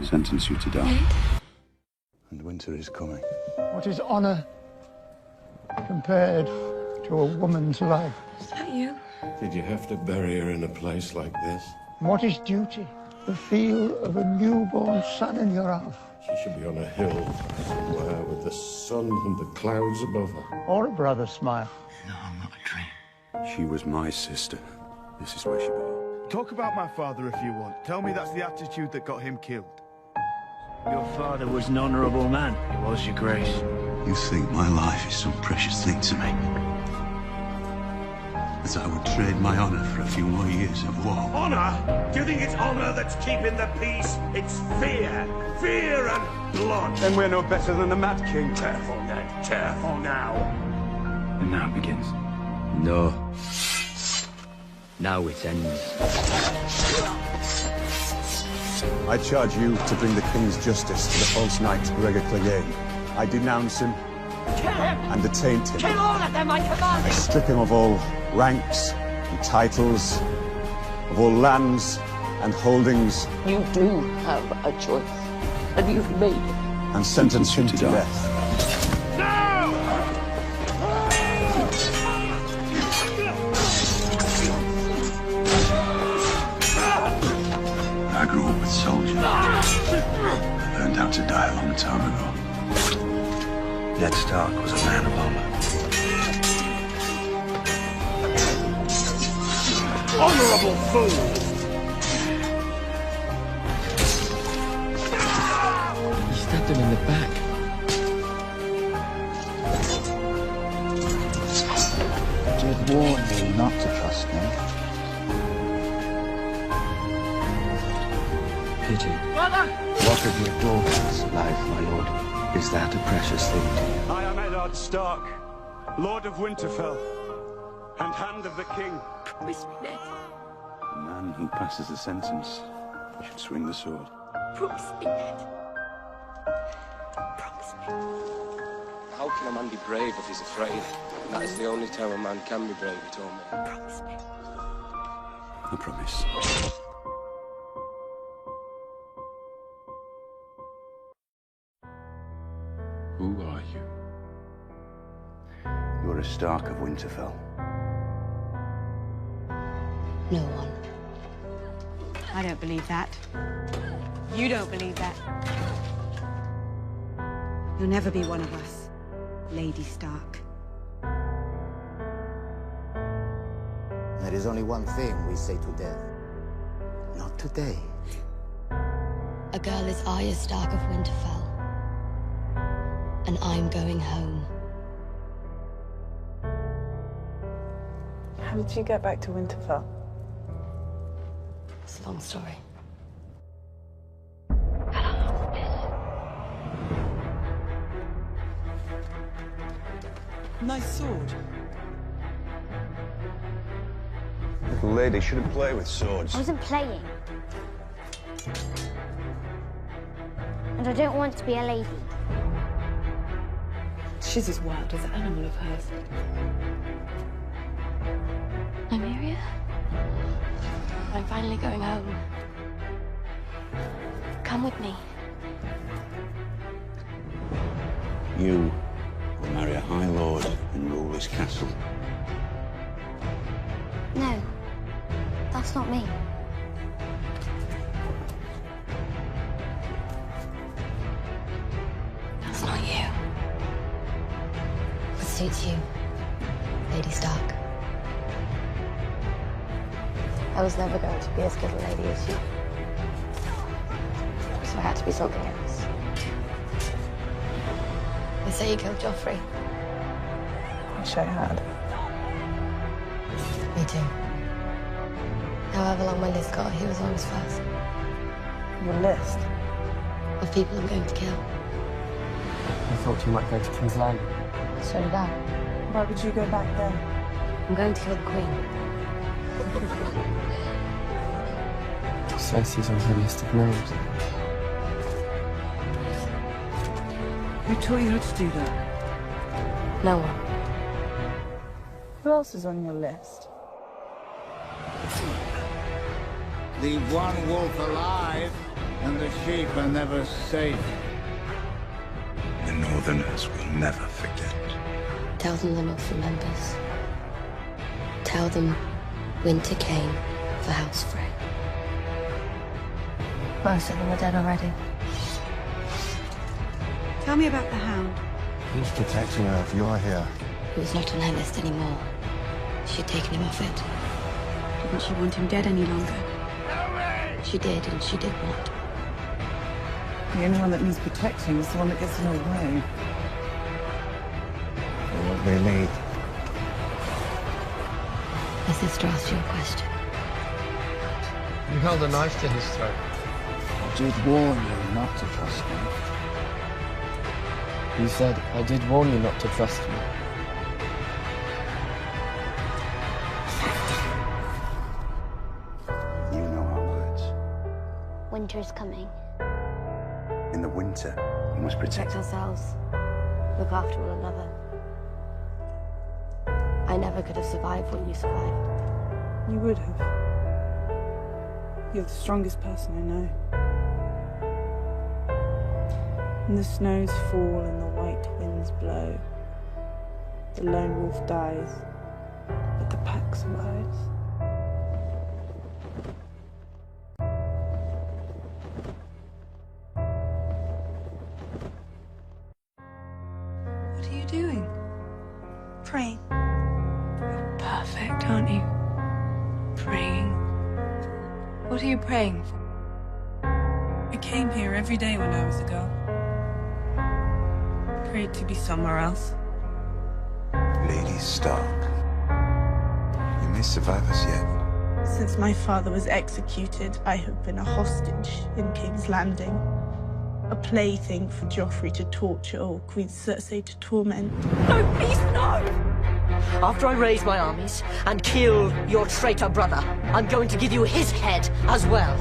Sentence you to die. And winter is coming. What is honor compared to a woman's life? Is that you? Did you have to bury her in a place like this? What is duty? The feel of a newborn son in your arms. She should be on a hill somewhere with the sun and the clouds above her. Or a brother's smile. No, I'm not a dream. She was my sister. This is where she belongs. Talk about my father if you want. Tell me that's the attitude that got him killed. Your father was an honourable man. He was, your grace. You think my life is some precious thing to me? That I would trade my honour for a few more years of war. Honour? Do you think it's honour that's keeping the peace? It's fear. Fear and blood. Then we're no better than the Mad King. Careful, Ned. Careful now. And now it begins. No. Now it ends. I charge you to bring the King's justice to the false knight Gregor Clegane. I denounce him and detain him. Kill all of them, I command I strip him of all ranks and titles, of all lands and holdings. You do have a choice, and you've made it. And sentence him to death. I grew up with soldiers. I learned how to die a long time ago. Ned Stark was a man of honor. Honourable fool! You stabbed him in the back. I did warn you not to trust me. Pity. Brother! What of your daughter's life, my lord? Is that a precious thing to you? I am Eddard Stark, Lord of Winterfell, and Hand of the King. Promise me, Ned. The man who passes the sentence should swing the sword. Promise me, Ned. Promise me. How can a man be brave if he's afraid? That is the only time a man can be brave, he told me. Promise me. I promise. Who are you? You're a Stark of Winterfell. No one. I don't believe that. You don't believe that. You'll never be one of us, Lady Stark. There is only one thing we say to death. Not today. A girl is Arya Stark of Winterfell. And I'm going home. How did you get back to Winterfell? It's a long story. Nice sword. Little lady shouldn't play with swords. I wasn't playing. And I don't want to be a lady. She's as wild as an animal of hers. Nymeria? I'm finally going home. Come with me. You will marry a High Lord and rule this castle. No, that's not me. That's not you. What suits you, Lady Stark? I was never going to be as good a lady as you. So I had to be something else. They say you killed Joffrey. Wish I had. Me too. However long my list got, he was always first. Your list? Of people I'm going to kill. I thought you might go to King's Landing. So did I. Why would you go back then? I'm going to kill the Queen. Cersei's on her list of names. Who taught you how to do that? No one. Who else is on your list? Leave one wolf alive, and the sheep are never safe. The Northerners will never forget. Tell them the North remembers. Tell them winter came for House Frey. Most of them are dead already. Tell me about the Hound. Who's protecting her if you're here? He was not on her list anymore. She had taken him off it. Didn't she want him dead any longer? She did, and she did not. The only one that needs protecting is the one that gets in her way. What they need. My sister asked you a question. You held a knife to his throat. I did warn you not to trust me. You said, I did warn you not to trust me. You know our words. Winter is coming. In the winter, we must protect ourselves. Look after one another. I never could have survived what you survived. You would have. You're the strongest person I know. And the snows fall and the white winds blow. The lone wolf dies, but the pack survives. What are you doing? Praying. You're perfect, aren't you? Praying. What are you praying for? I came here every day when I was a girl. Prayed to be somewhere else. Lady Stark. You may survive us yet. Since my father was executed, I have been a hostage in King's Landing. A plaything for Joffrey to torture or Queen Cersei to torment. No, please, no! After I raise my armies and kill your traitor brother, I'm going to give you his head as well.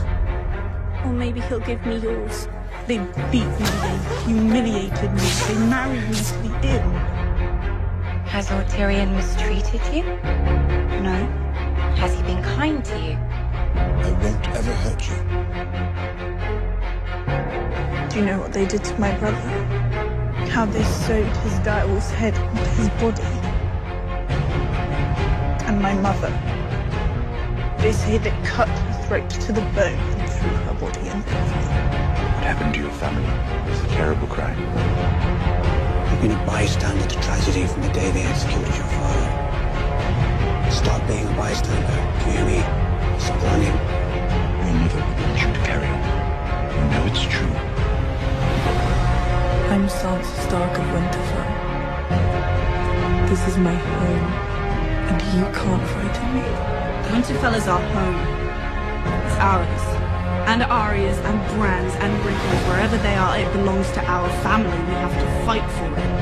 Or maybe he'll give me yours. They beat me, they humiliated me, they married me to the inn. Has Lord Tyrion mistreated you? No. Has he been kind to you? I won't ever hurt you. Do you know what they did to my brother? How they sewed his direwolf's head onto his body. And my mother. They say they cut her throat to the bone and threw her body in the river. What happened to your family? It's a terrible crime. I've been a bystander to tragedy from the day they executed your father. Stop being a bystander, do you hear me? Stop running. Your mother would want you to carry on. You know it's true. I'm Sansa Stark of Winterfell. This is my home, and you can't frighten me. Winterfell is our home. It's ours. And Arya's and Bran's and Rickles, wherever they are, it belongs to our family. We have to fight for it.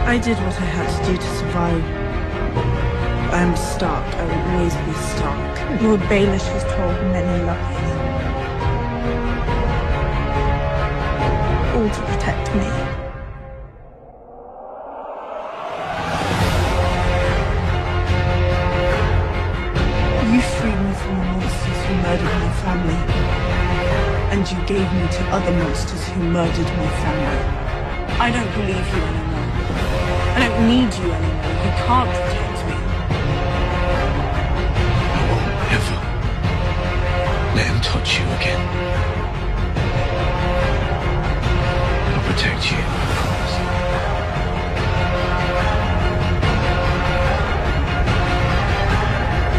I did what I had to do to survive. I am Stark. I will always be Stark. Lord Baelish has told many lies. All to protect me. You freed me from the monsters who murdered my family. And you gave me to other monsters who murdered my family. I don't believe you anymore. I don't need you anymore. You can't protect me. I won't ever let him touch you again. I'll protect you, I promise.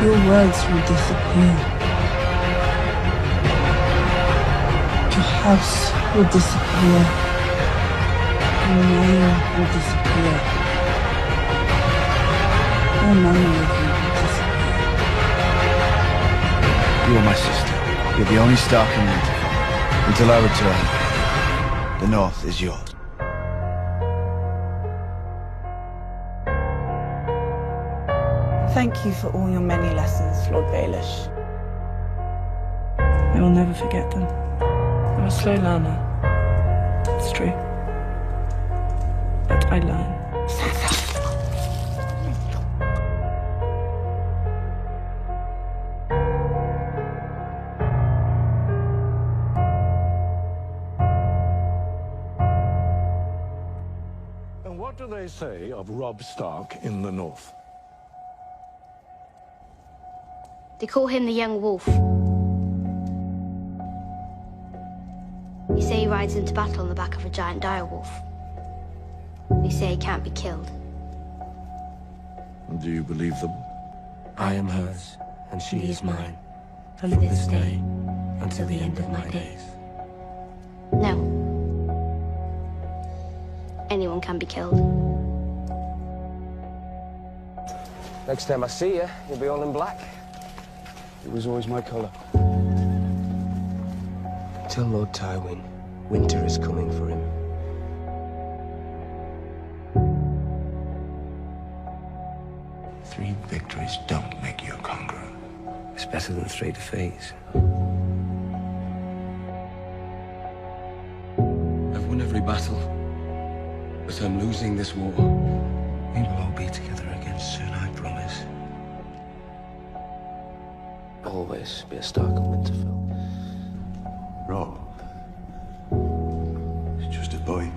Your words will disappear. Your house will disappear. Your name will disappear. Your memory will disappear. You are my sister. You're the only Stark in Winterfell. Until I return, the North is yours. Thank you for all your many lessons, Lord Baelish. I will never forget them. I'm a slow learner. It's true. But I learn. What do they say of Robb Stark in the north? They call him the Young Wolf. They say he rides into battle on the back of a giant direwolf. They say he can't be killed. Do you believe them? I am hers, and she is mine, from this day until the end of my days. No. Anyone can be killed. Next time I see you, you'll be all in black. It was always my colour. Tell Lord Tywin, winter is coming for him. Three victories don't make you a conqueror. It's better than 3 defeats. I've won every battle, but I'm losing this war. We will all be together again soon, I promise. Always be a Stark of Winterfell. Robb. He's just a boy.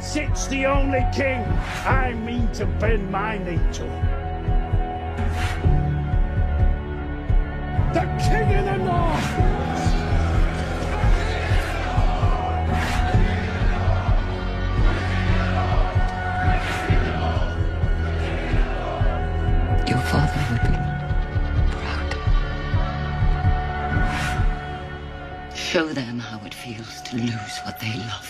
Sits the only king I mean to bend my knee to. The King in the North! Your father would be proud. Show them how it feels to lose what they love.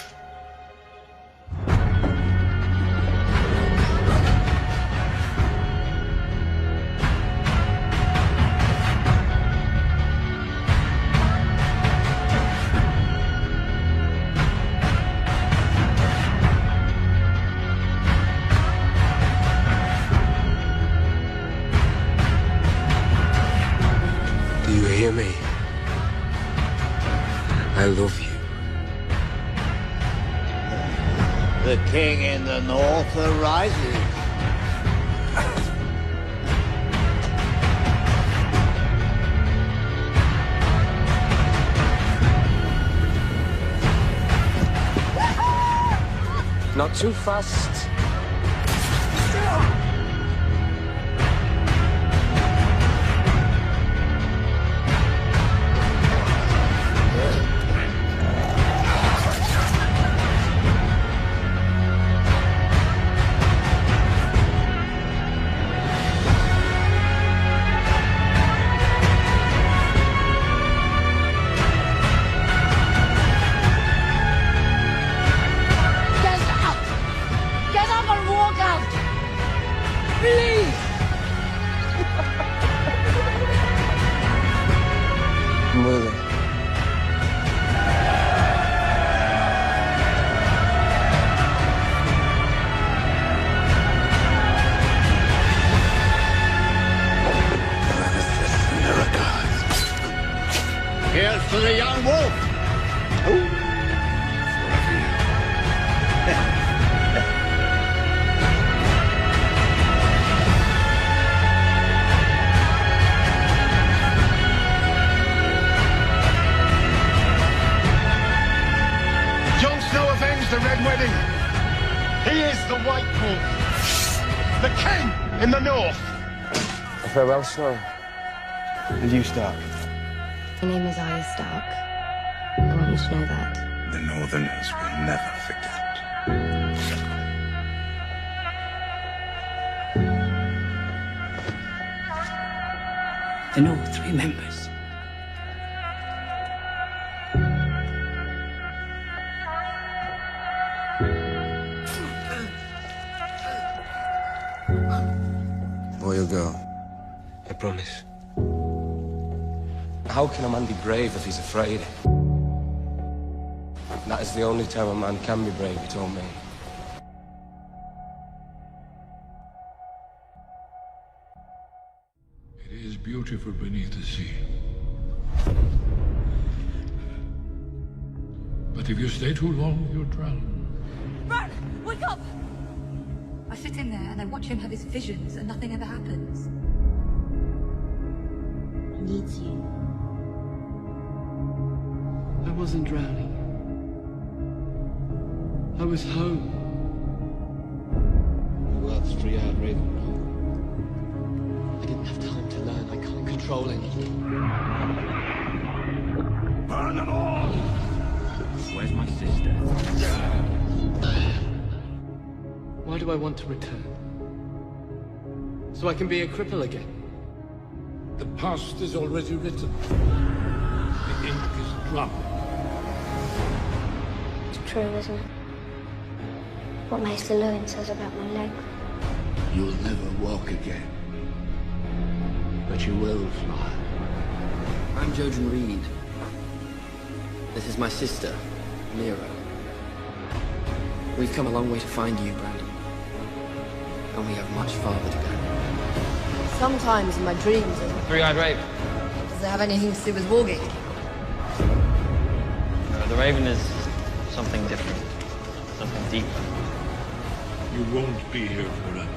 Do you hear me? I love you. The king in the north arises. Not too fast. Get up and walk out! Please! Mother. Here's for the young wolf. Jon Snow avenged the Red Wedding. He is the White Wolf. The King in the North. Farewell, Snow. And you, Stark. My name is Arya Stark. I want you to know that. The Northerners will never forget. The North remembers. Boy, you'll go. I promise. How can a man be brave if he's afraid? That is the only time a man can be brave, he told me. beautiful beneath the sea. But if you stay too long, you'll drown. Bran, wake up! I sit in there and I watch him have his visions and nothing ever happens. He needs you. I wasn't drowning. I was home. The world's free out, Raven. I didn't have time to learn. I can't control anything. Burn them all! Where's my sister? Why do I want to return? So I can be a cripple again? The past is already written. The ink is dry. It's true, isn't it? What Maester Lewin says about my leg. You'll never walk again. But you will fly. I'm Jojen Reed. This is my sister, Mira. We've come a long way to find you, Brandon. And we have much farther to go. Sometimes in my dreams, Three-eyed Raven. does it have anything to do with warging? The Raven is something different. Something deeper. You won't be here forever.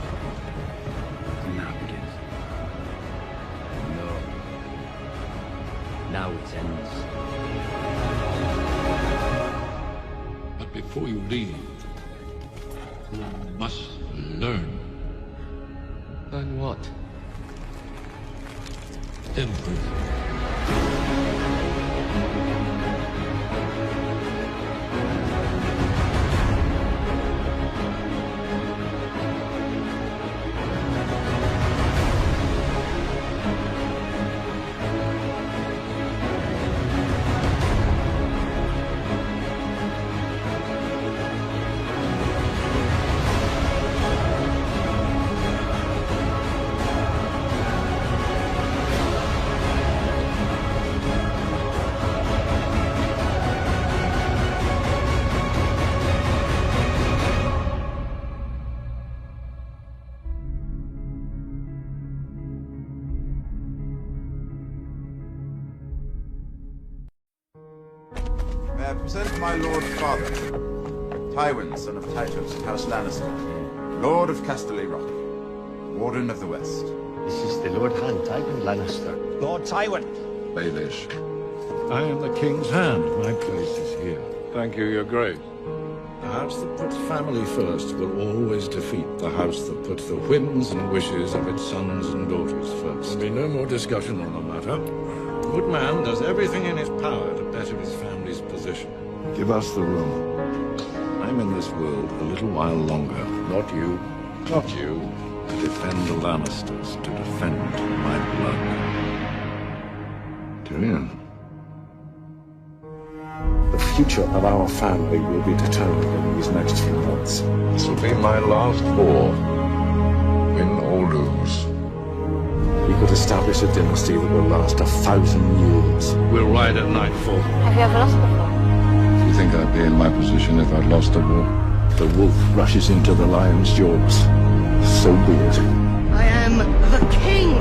And now begins. No. Now it ends. But before you leave, you must learn. Learn what? Everything. May I present my lord father, Tywin, son of Tytos of House Lannister, Lord of Casterly Rock, Warden of the West. This is the Lord Hand, Tywin Lannister. Lord Tywin. Baelish. I am the king's hand. My place is here. Thank you, your grace. The house that puts family first will always defeat the house that puts the whims and wishes of its sons and daughters first. There'll be no more discussion on the matter. A good man does everything in his power to better his family's position. Give us the room. I'm in this world a little while longer. Not you. Not you. To defend the Lannisters. To defend my blood. Tyrion. The future of our family will be determined in these next few months. This will be my last war. Win or lose. We could establish a dynasty that will last 1,000 years. We'll ride at nightfall. Have you ever lost before? Do you think I'd be in my position if I'd lost a war? The wolf rushes into the lion's jaws. So be it. I am the king!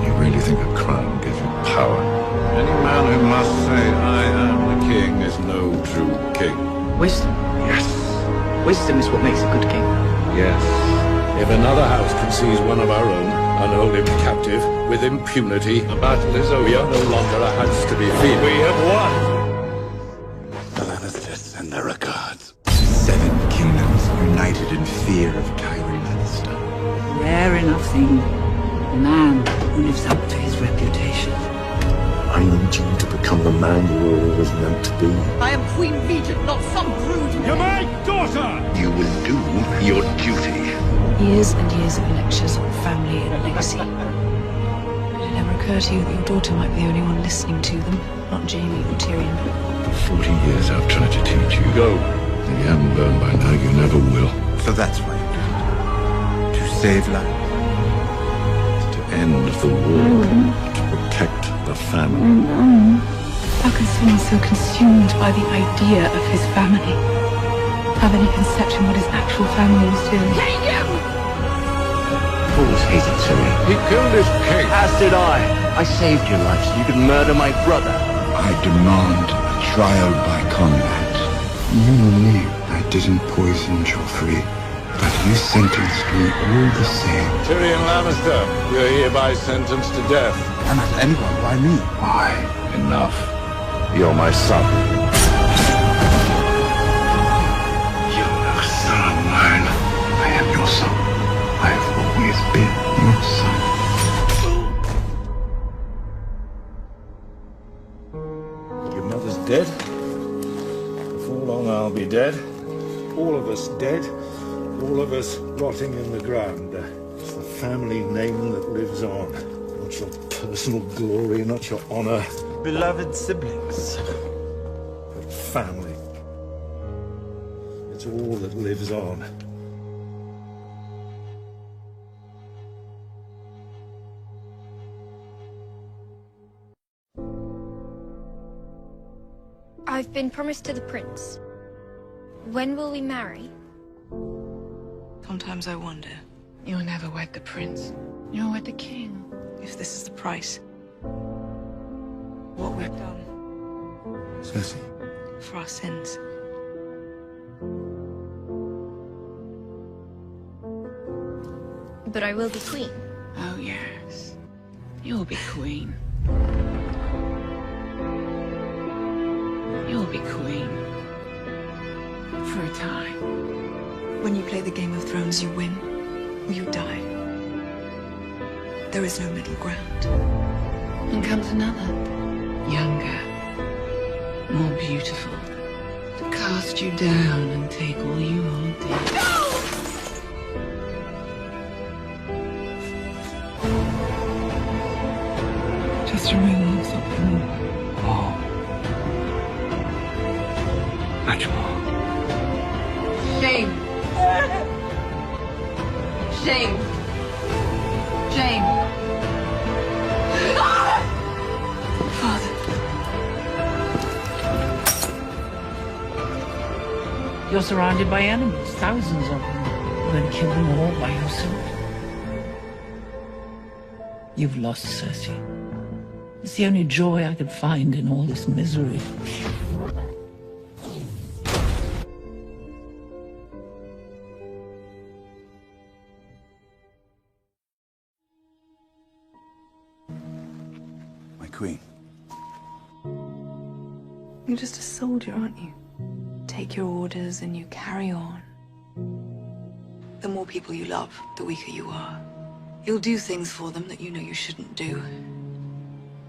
You really think a crown gives you power? Any man who must say, I am the king, is no true king. Wisdom? Yes. Wisdom is what makes a good king. Yes. If another house can seize one of our own and hold him captive with impunity, the battle is over. No longer a house to be feared. We have won! The Lannisters send their regards. 7 kingdoms united in fear of Tywin Lannister. Rare enough thing. A man who lives up to his reputation. I need you to become the man you were always meant to be. I am Queen Regent, not some brood. You're my daughter! You will do your duty. Years and years of lectures on family and legacy. Did it ever occur to you that your daughter might be the only one listening to them, not Jaime or Tyrion? For 40 years I've tried to teach you. Go. If you haven't learned by now, you never will. So that's why you do it. To save life. To end the war. To protect the family. How can someone so consumed by the idea of his family have any conception what his actual family was doing? Take him! always hated Tyrion. He killed his king. As did I. I saved your life so you could murder my brother. I demand a trial by combat. You knew I didn't poison Joffrey, but you sentenced me all the same. Tyrion Lannister, you're hereby sentenced to death. I'm not anyone. Why me? Why? Enough. You're my son. You are son of mine. I am your son. I have always been your son. Your mother's dead. Before long I'll be dead. All of us dead. All of us rotting in the ground. It's the family name that lives on. Not your personal glory, not your honor. Beloved siblings. But family. It's all that lives on. I've been promised to the prince. When will we marry? Sometimes I wonder. You'll never wed the prince. You'll wed the king. If this is the price. What we've done. Cersei. For our sins. But I will be queen. Oh, yes. You'll be queen. You'll be queen. For a time. When you play the Game of Thrones, you win, or you die. There is no middle ground. And comes another. Younger. More beautiful. To cast you down and take all you hold dear. Just remember something. More. Much more. Shame. Shame. Shame. Father. You're surrounded by enemies, thousands of them. You're going to kill them all by yourself. You've lost Cersei. It's the only joy I could find in all this misery. Queen. You're just a soldier, aren't you? Take your orders and you carry on. The more people you love, the weaker you are. You'll do things for them that you know you shouldn't do.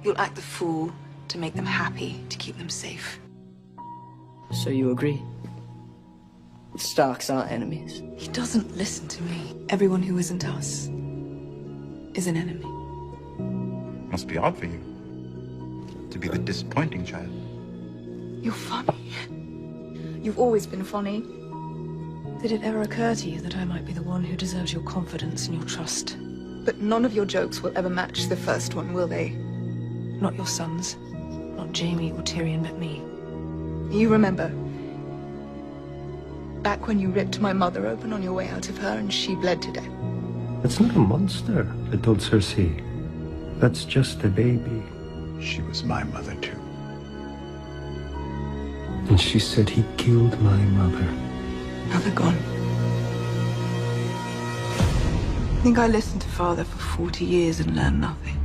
You'll act the fool to make them happy, to keep them safe. So you agree? The Starks are enemies. He doesn't listen to me. Everyone who isn't us is an enemy. Must be odd for you to be the disappointing child. You're funny. You've always been funny. Did it ever occur to you that I might be the one who deserves your confidence and your trust? But none of your jokes will ever match the first one, will they? Not your sons, not Jaime or Tyrion, but me. You remember, back when you ripped my mother open on your way out of her and she bled to death? That's not a monster, I told Cersei. That's just a baby. She was my mother, too. And she said he killed my mother. Now they're gone. I think I listened to Father for 40 years and learned nothing.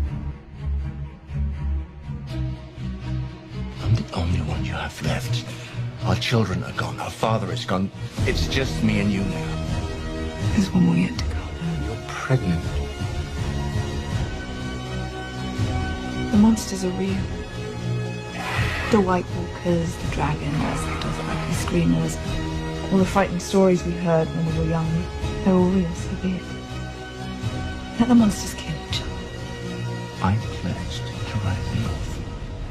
I'm the only one you have left. Our children are gone. Our father is gone. It's just me and you now. There's one more yet to go. You're pregnant. The monsters are real. The White Walkers, the dragons, the Dothraki screamers, all the frightening stories we heard when we were young, they're all real, so be it. Let the monsters kill each other. I pledged to write the oath.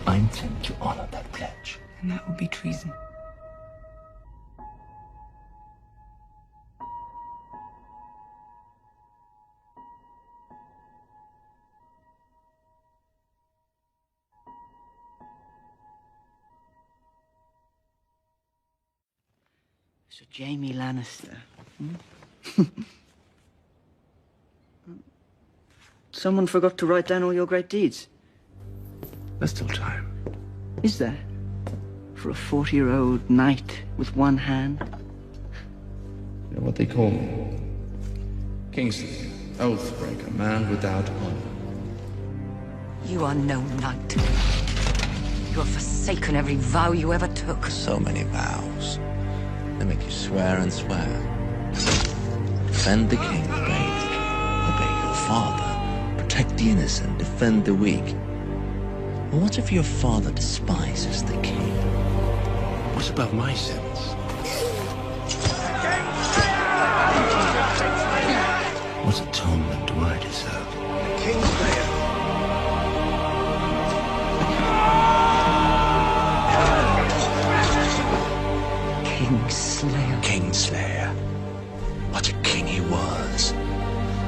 I intend to honor that pledge. And that would be treason. So Jaime Lannister. Someone forgot to write down all your great deeds. There's still time. Is there? For a 40-year-old knight with one hand? You know what they call me? Kingsley, Oathbreaker, man without honor. You are no knight. You have forsaken every vow you ever took. So many vows. They make you swear and swear. Defend the king, obey your father. Protect the innocent, defend the weak. But what if your father despises the king? What's above my sins? What atonement do I deserve? Kingslayer. Kingslayer. Kingslayer. What a king he was.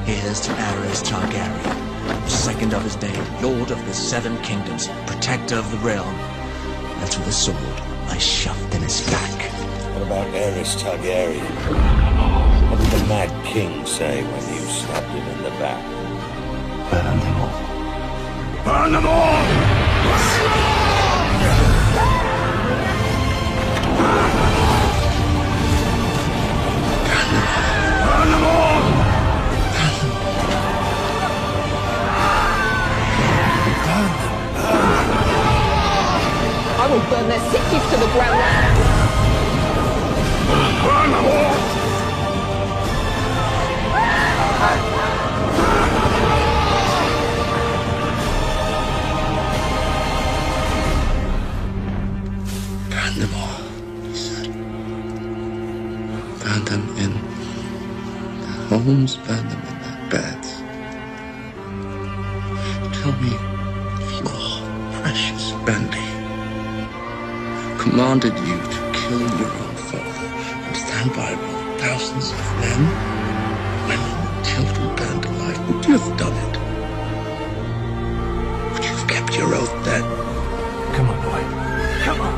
Here's to Aerys Targaryen, second of his name, lord of the Seven Kingdoms, protector of the realm. And with a sword I shoved in his back. What about Aerys Targaryen? What did the Mad King say when you stabbed him in the back? Burn them all. Burn them all! Burn them all! I will burn their cities to the ground. Burn them all! Burn them all, he said. Burn them in their homes, burn them in their beds. Tell me if you are precious Bendy commanded you to kill your own father and stand by with thousands of men when children burned alive. Would you have done it? Would you have kept your oath then? Come on, boy. Come on.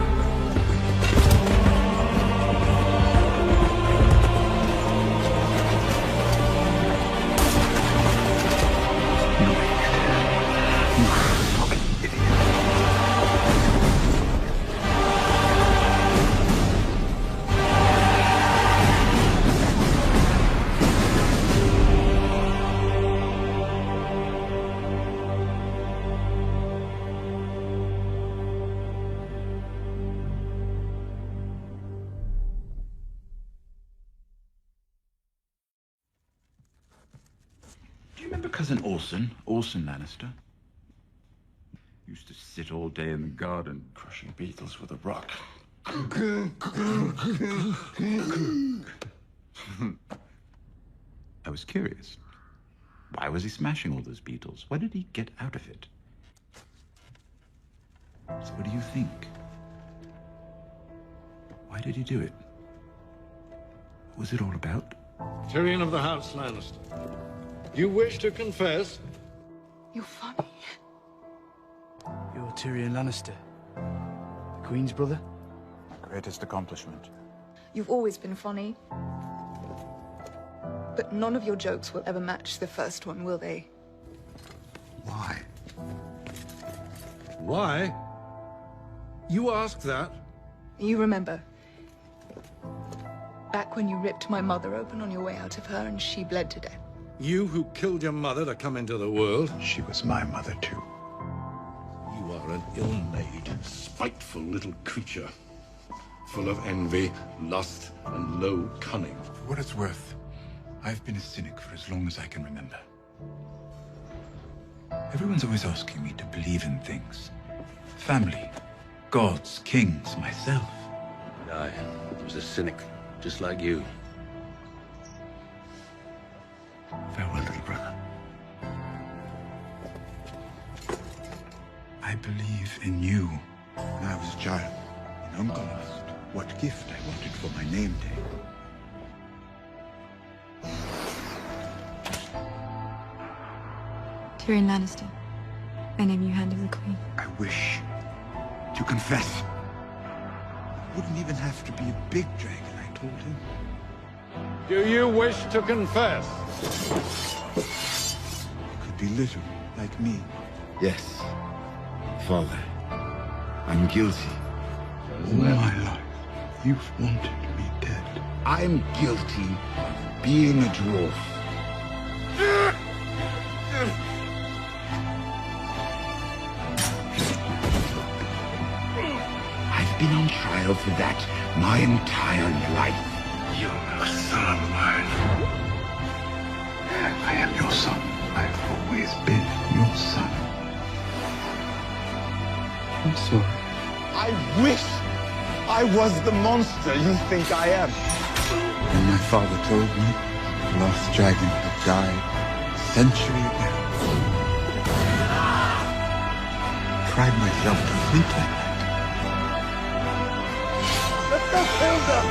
Cousin Orson Lannister. Used to sit all day in the garden crushing beetles with a rock. I was curious. Why was he smashing all those beetles? What did he get out of it? So what do you think? Why did he do it? What was it all about? Tyrion of the House Lannister. You wish to confess? You're funny. You're Tyrion Lannister, the Queen's brother? Greatest accomplishment. You've always been funny. But none of your jokes will ever match the first one, will they? Why? Why? You asked that? You remember, back when you ripped my mother open on your way out of her and she bled to death. You who killed your mother to come into the world? She was my mother, too. You are an ill-made, spiteful little creature, full of envy, lust, and low cunning. For what it's worth, I've been a cynic for as long as I can remember. Everyone's always asking me to believe in things. Family, gods, kings, myself. I was a cynic, just like you. Farewell, little brother. I believe in you. When I was a child, an uncle asked what gift I wanted for my name day. Tyrion Lannister, I name you Hand of the Queen. I wish to confess. It wouldn't even have to be a big dragon, I told him. Do you wish to confess? You could be little, like me. Yes, Father. I'm guilty. All my life, you've wanted me dead. I'm guilty of being a dwarf. I've been on trial for that my entire life. You're a son of mine. I am your son. I've always been your son. I'm sorry. I wish I was the monster you think I am. When my father told me the lost dragon had died a century ago, I cried myself to sleep that night. Let's go kill them!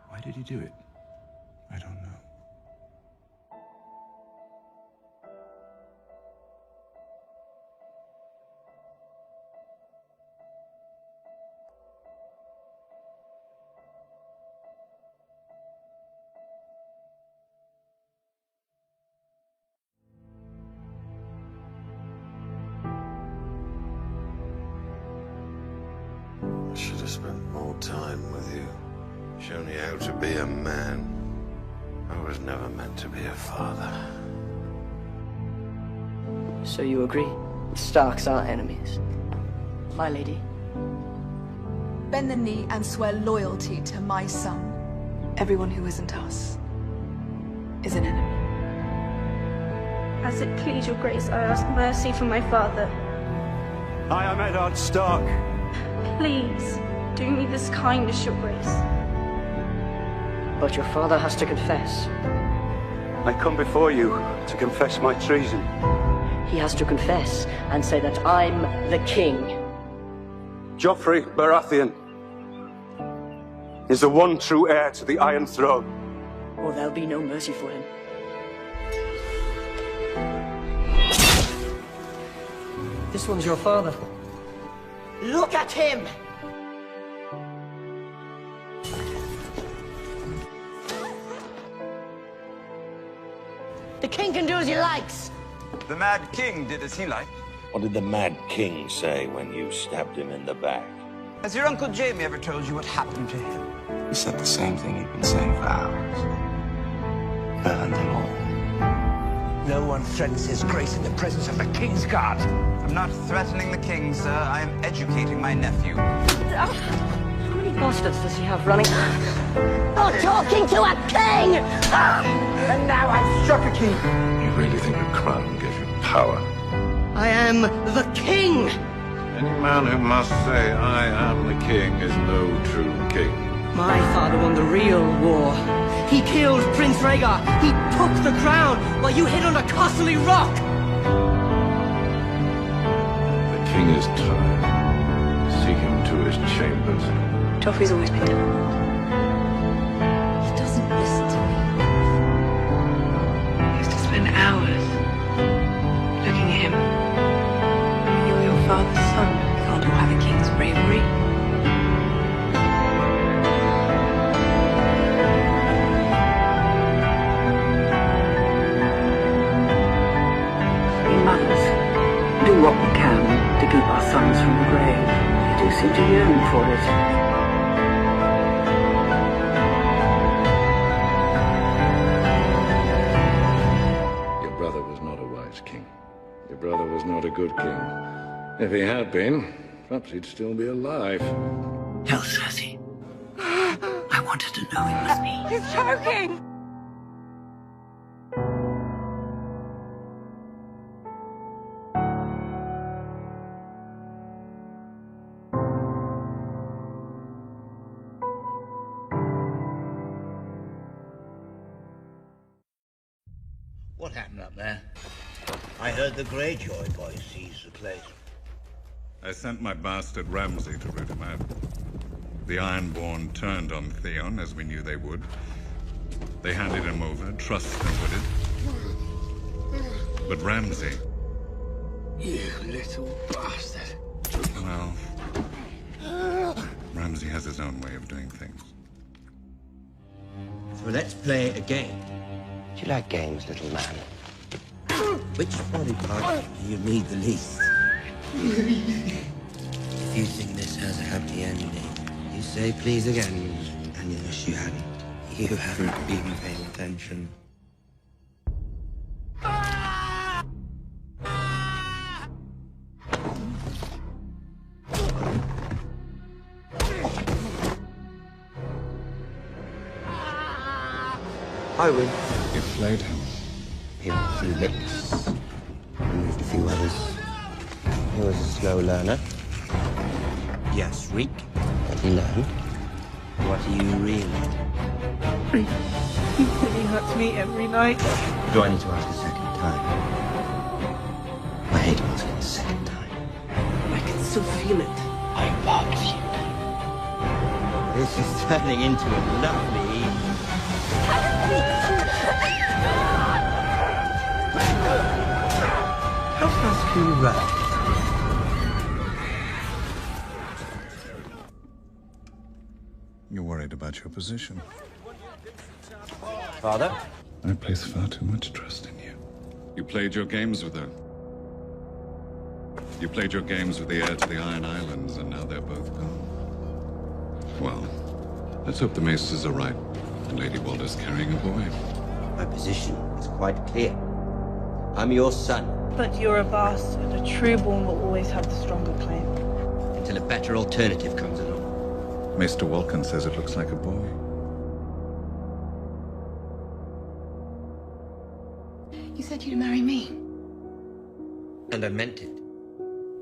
Why did he do it? I don't know. I should have spent more time with you. Shown you how to be a man. I was never meant to be a father. So you agree? The Starks are enemies. My lady. Bend the knee and swear loyalty to my son. Everyone who isn't us is an enemy. As it please your grace, I ask mercy for my father. I am Eddard Stark. Please, do me this kindness, your grace. But your father has to confess. I come before you to confess my treason. He has to confess and say that I'm the king. Joffrey Baratheon is the one true heir to the Iron Throne. Or there'll be no mercy for him. This one's your father. Look at him! The king can do as he likes. The Mad King did as he liked. What did the Mad King say when you stabbed him in the back? Has your Uncle Jamie ever told you what happened to him? He said the same thing he'd been saying for hours. Burn them all. No one threatens his grace in the presence of the King's Guard. I'm not threatening the king, sir. I am educating my nephew. How many bastards does he have running? Not talking to a king! And now I've struck a king. You really think a crown gives you power? I am the king! Any man who must say, I am the king, is no true king. My father won the real war. He killed Prince Rhaegar. He took the crown while you hid under Castle Rock. The king is tired. Seek him to his chambers. Joffrey's always been difficult. He doesn't listen to me. I used to spend hours looking at him. You're your father's son. You can't all have a king's bravery. Do what we can to keep our sons from the grave. They do seem to yearn for it. Your brother was not a wise king. Your brother was not a good king. If he had been, perhaps he'd still be alive. Tell Cersei. I wanted to know it was me. He's choking! What happened up there? I heard the Greyjoy boys seized the place. I sent my bastard Ramsay to root him out. The Ironborn turned on Theon, as we knew they would. They handed him over, trusted and would it. But Ramsay, You little bastard. Well, Ramsay has his own way of doing things. So let's play a game. Do you like games, little man? Which body part do you need the least? If you think this has a happy ending, you say please again, and you wish you hadn't. You haven't been paying attention. I win. You flayed him. He was a few licks. Removed a few others. He was a slow learner. Yes, Reek. But he learned. What do you really? He really hurts me every night. Do I need to ask a second time? I hate asking a second time. I can still feel it. I'm part of you. This is turning into a lovely... How fast can you run? You're worried about your position. Father? I place far too much trust in you. You played your games with her. You played your games with the heir to the Iron Islands, and now they're both gone. Well, let's hope the maesters are right, and Lady Walder's carrying a boy. My position is quite clear. I'm your son. But you're a bastard. A trueborn will always have the stronger claim. Until a better alternative comes along. Maester Walken says it looks like a boy. You said you'd marry me. And I meant it.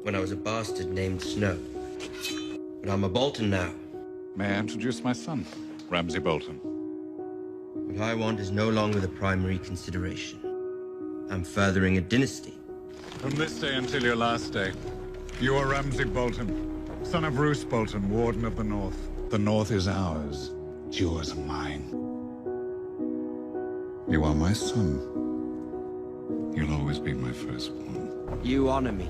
When I was a bastard named Snow. But I'm a Bolton now. May I introduce my son, Ramsay Bolton? What I want is no longer the primary consideration. I'm furthering a dynasty. From this day until your last day, you are Ramsay Bolton, son of Roose Bolton, Warden of the North. The North is ours, it's yours and mine. You are my son. You'll always be my firstborn. You honor me.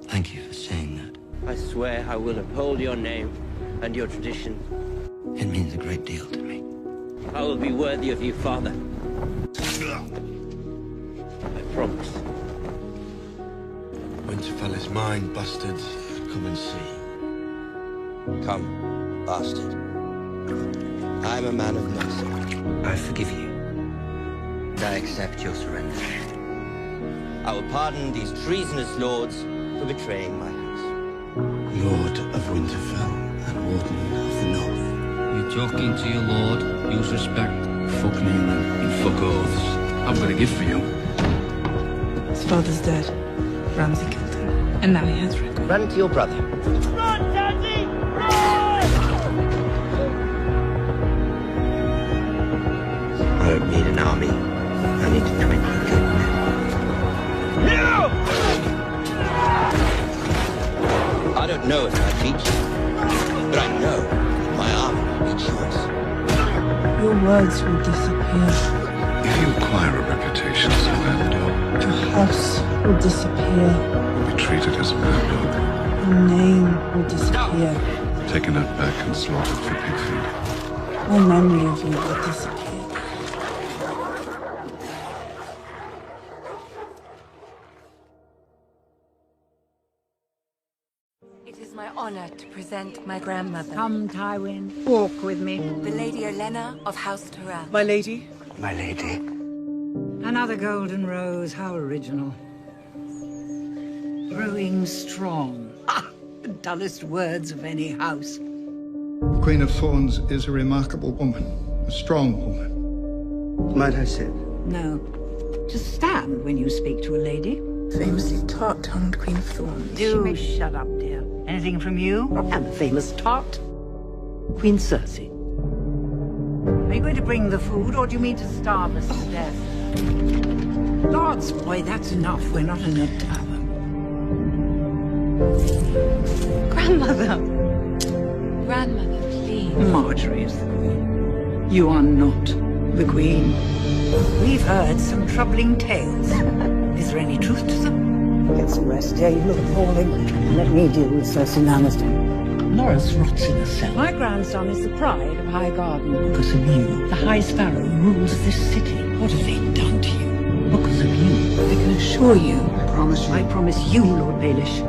Thank you for saying that. I swear I will uphold your name and your tradition. It means a great deal to me. I will be worthy of you, Father. I promise. Winterfell is mine, bastards. Come and see. Come, bastard. I'm a man of mercy. I forgive you. And I accept your surrender. I will pardon these treasonous lords for betraying my house. Lord of Winterfell and Warden of the North. You're talking to your lord. Use respect. Fuck kneeling and fuck oaths. I've got a gift for you. His father's dead. Ramsay killed him. And now he has regret. Run to your brother. Run, Daddy! Run! I don't need an army. I need 20 good men. No! I don't know if I beat you, but I know my army will beat yours. Your words will disappear. If you acquire a reputation as a mad dog, Your house will disappear. you'll be treated as a mad dog, Your name will disappear. taken out back and slaughtered for pig food. My memory of you will disappear. It is my honor to present my grandmother. Come, Tywin, walk with me. The Lady Olenna of House Tyrell. My lady. My lady. Another golden rose, how original. Growing strong. Ah, the dullest words of any house. The Queen of Thorns is a remarkable woman, a strong woman. Might I sit? No. Just stand when you speak to a lady. Famously tart-tongued Queen of Thorns. Do shut up, dear. Anything from you? And the famous tart? Queen Cersei. Are you going to bring the food, or do you mean to starve us to death? Lords, boy, that's enough. We're not in a tavern. Grandmother. Grandmother, please. Marjorie is the queen. You are not the queen. We've heard some troubling tales. Is there any truth to them? Get some rest. Yeah, you look appalling. Let me deal with Cersei Lannister. Loras rots in a cell. My grandson is the pride of High Garden. Because of you. The High Sparrow rules this city. What have they done to you? Because of you. I can assure you. I promise you. I promise you, Lord Baelish.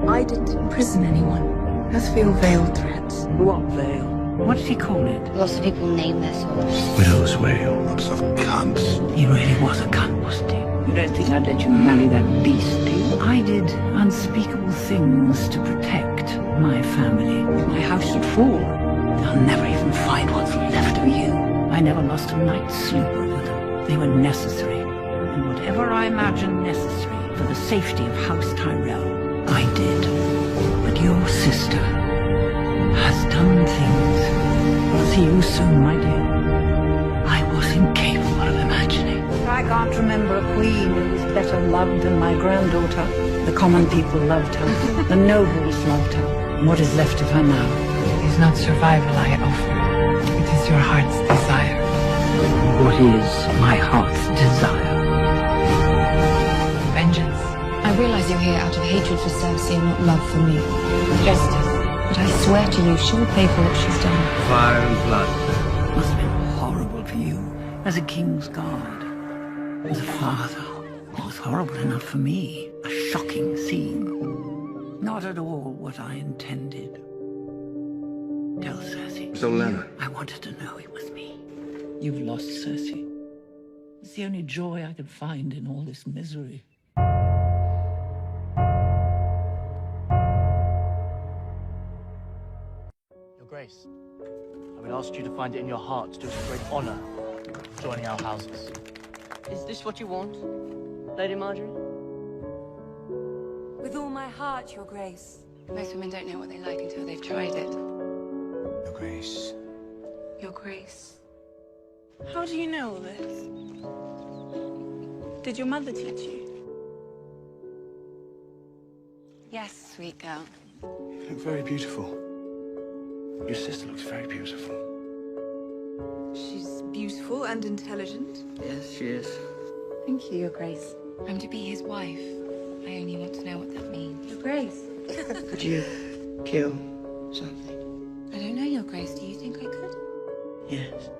I didn't imprison anyone. As for your veil threats. What veil? What did he call it? Lots of people name their swords. Widow's Wail. Lots of cunts. He really was a cunt, wasn't he? You don't think I'd let you marry that beast, do you? I did unspeakable things to protect my family. My house should fall. They'll never even find what's left of you. I never lost a night's sleep over them. They were necessary. And whatever I imagined necessary for the safety of House Tyrell, I did. But your sister has done things. See you soon, my dear. I was incapable of imagining. I can't remember a queen who was better loved than my granddaughter. The common people loved her. The nobles loved her. What is left of her now? It is not survival I offer. It is your heart's desire. What is my heart's desire? Vengeance. I realize you're here out of hatred for Cersei and not love for me. Justice. But I swear to you, she'll pay for what she's done. Fire and blood. Must have been horrible for you as a king's guard. As a father, it was horrible enough for me. A shocking scene. Not at all what I intended. Tell Cersei. So, Lana. I wanted to know it was me. You've lost Cersei. It's the only joy I could find in all this misery. Your Grace, I would ask you to find it in your heart to do us a great honor joining our houses. Is this what you want, Lady Marjorie? With all my heart, Your Grace. Most women don't know what they like until they've tried it. Your Grace. Your Grace. How do you know all this? Did your mother teach you? Yes, sweet girl. You look very beautiful. Your sister looks very beautiful. She's beautiful and intelligent. Yes, she is. Thank you, Your Grace. I'm to be his wife. I only want to know what that means. Your Grace. Could you kill something? I don't know, Your Grace. Do you think I could? Yes.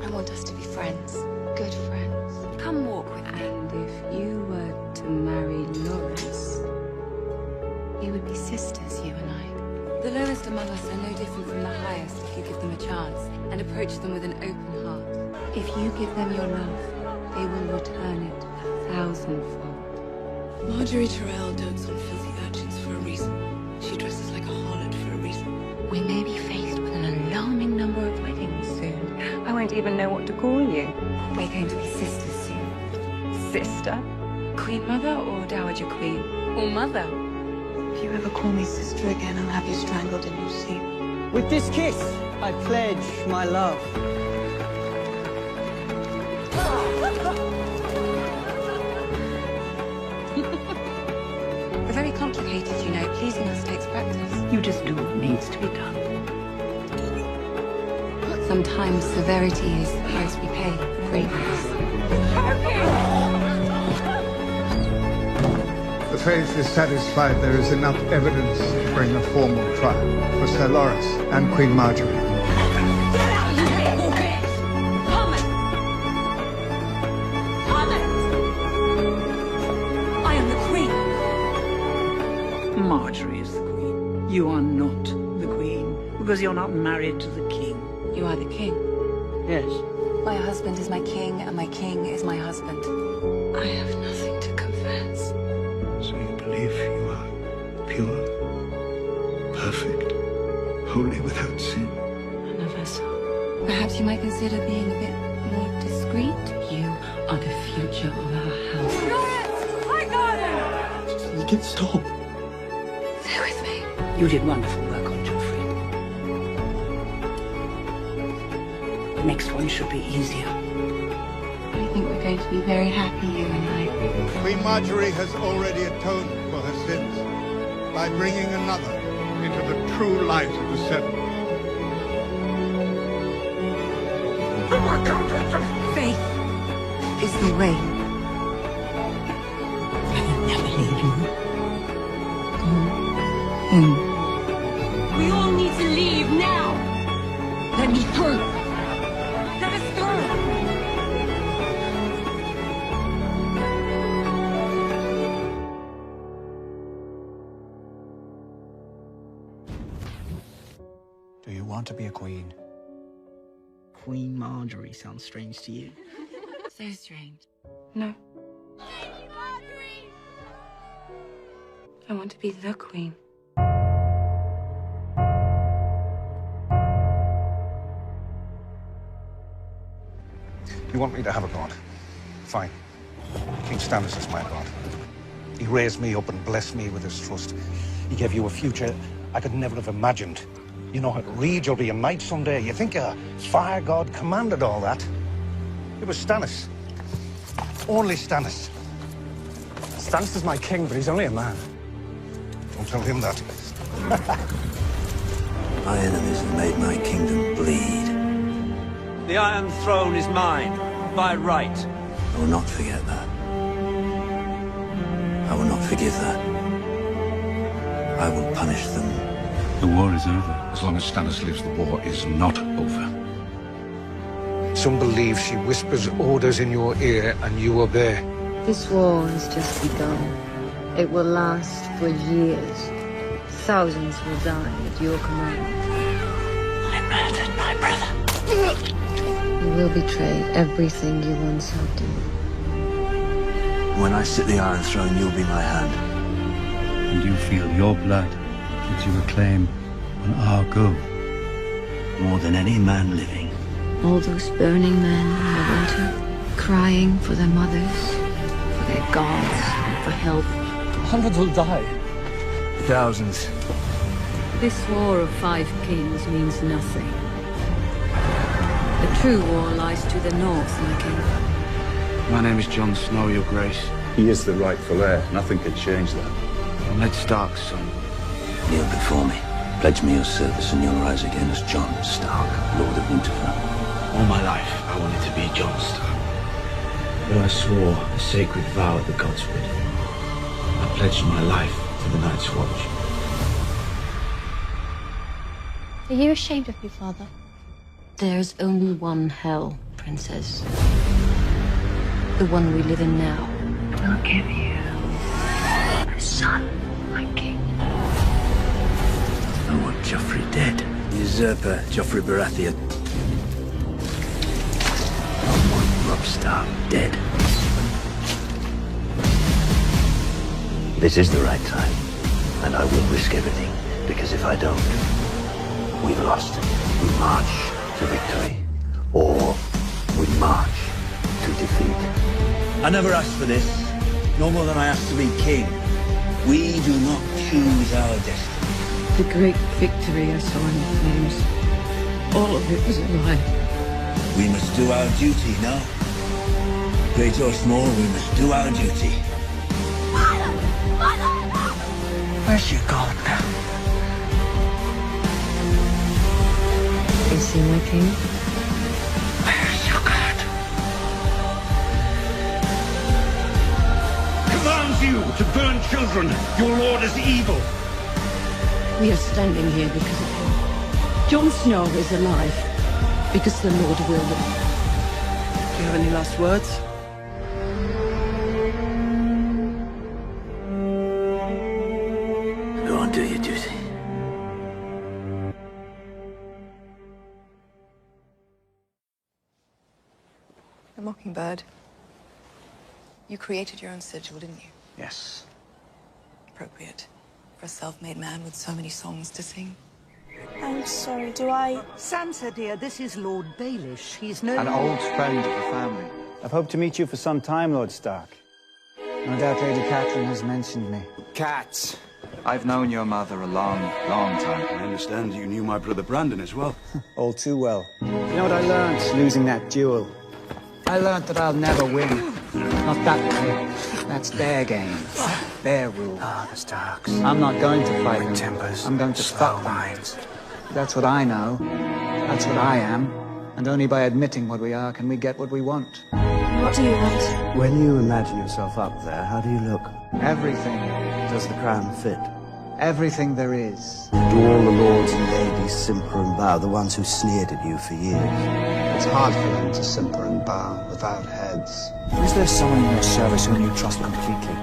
I want us to be friends. Good friends. Come walk with me. And if you were to marry Loras, we would be sisters, you and I. The lowest among us are no different from the highest if you give them a chance and approach them with an open heart. If you give them your love, they will return it 1,000-fold. Marjorie Tyrell dotes on filthy urchins for a reason. She dresses like a harlot for a reason. We may be faced with an alarming number of weddings soon. I won't even know what to call you. We're going to be sisters soon. Sister? Queen Mother or Dowager Queen? Or mother. If you ever call me sister again, I'll have you strangled in your sleep. With this kiss, I pledge my love. We're very complicated, you know. Pleasing us takes practice. You just do what needs to be done. Sometimes severity is the price we pay for greatness. The faith is satisfied there is enough evidence to bring a formal trial for Sir Loras and Queen Marjorie. I am the Queen. Marjorie is the queen. You are not the queen, because you're not married to the king. You are the king. Yes. My husband is my king, and my king is my husband. I have nothing to confess. So you believe you are pure, perfect, holy without sin? None of us. Perhaps you might consider being a bit more discreet. You are the future of our house. I got him! You can stop. Stay with me. You did wonderful work on Joffrey. The next one should be easier. I think we're going to be very happy, you and I. Queen Marjorie has already atoned for her sins by bringing another into the true light of the Seven. Faith is the way. never leave you. We all need to leave now. Let me through. Let us through. Do you want to be a queen? Queen Marjorie sounds strange to you. So strange. No. I want to be the queen. You want me to have a god? Fine. King Stannis is my god. He raised me up and blessed me with his trust. He gave you a future I could never have imagined. You know how to read, you'll be a knight someday. You think a fire god commanded all that? It was Stannis. Only Stannis. Stannis is my king, but he's only a man. Don't tell him that. My enemies have made my kingdom bleed. The Iron Throne is mine, by right. I will not forget that. I will not forgive that. I will punish them. The war is over. As long as Stannis lives, the war is not over. Some believe she whispers orders in your ear and you obey. This war has just begun. It will last for years. Thousands will die at your command. I murdered my brother. You will betray everything you once held dear. When I sit the Iron Throne, you'll be my hand. And you feel your blood gives you a claim on our gold. More than any man living. All those burning men in the winter, crying for their mothers, for their gods, for help. Hundreds will die. Thousands. This war of 5 kings means nothing. The true war lies to the north, my king. My name is Jon Snow, Your Grace. He is the rightful heir. Nothing can change that. I'm Ned Stark's son. Kneel before me. Pledge me your service and you'll rise again as Jon Stark, Lord of Winterfell. All my life, I wanted to be Jon Stark. But I swore a sacred vow at the Godswood. I pledged my life to the Night's Watch. Are you ashamed of me, Father? There's only one hell, Princess. The one we live in now. I'll give you a son, my king. I want Joffrey dead. Usurper Joffrey Baratheon. I want Robb Stark dead. This is the right time, and I will risk everything, because if I don't, we've lost. We march to victory, or we march to defeat. I never asked for this, no more than I asked to be king. We do not choose our destiny. The great victory I saw in the flames. All of it was a lie. We must do our duty now. Great or small, we must do our duty. Where's your god now? Is he my king? Where's your god? Commands you to burn children. Your lord is evil. We are standing here because of him. Jon Snow is alive because the Lord willed it. Do you have any last words? Go on, do your duty. The Mockingbird. You created your own sigil, didn't you? Yes. Appropriate for a self-made man with so many songs to sing. I'm sorry, do I... Sansa, dear, this is Lord Baelish. He's no... An old friend of the family. I've hoped to meet you for some time, Lord Stark. No doubt Lady Catelyn has mentioned me. Cats. I've known your mother a long, long time. I understand you knew my brother Brandon as well. All too well. You know what I learned losing that duel? I learned that I'll never win. Not that way. That's their game. Their rules. Ah, the Starks. I'm not going to fight them. Tempers. I'm going to slow fuck minds. them. That's what I know. That's what I am. And only by admitting what we are can we get what we want. What do you want? When you imagine yourself up there, how do you look? Everything does the crown fit. Everything there is. Do all the lords and ladies simper and bow, the ones who sneered at you for years? It's hard for them to simper and bow without heads. Is there someone in your service whom you trust completely?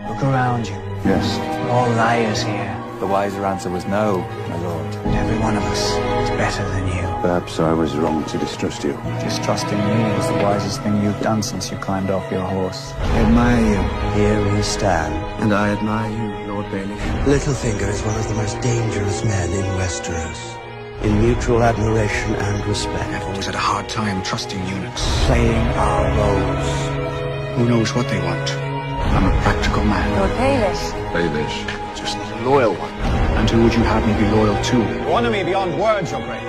Look around you. Yes. We're all liars here. The wiser answer was no, my lord. And every one of us is better than you. Perhaps I was wrong to distrust you. Distrusting me is the wisest thing you've done since you climbed off your horse. I admire you. Here we stand, and I admire you, Lord Baelish. Littlefinger is one of the most dangerous men in Westeros. In mutual admiration and respect. I've always had a hard time trusting eunuchs. Playing our roles. Who knows what they want? I'm a practical man. Lord Baelish. Baelish. Just a loyal one. And who would you have me be loyal to? You honor me beyond words, Your Grace.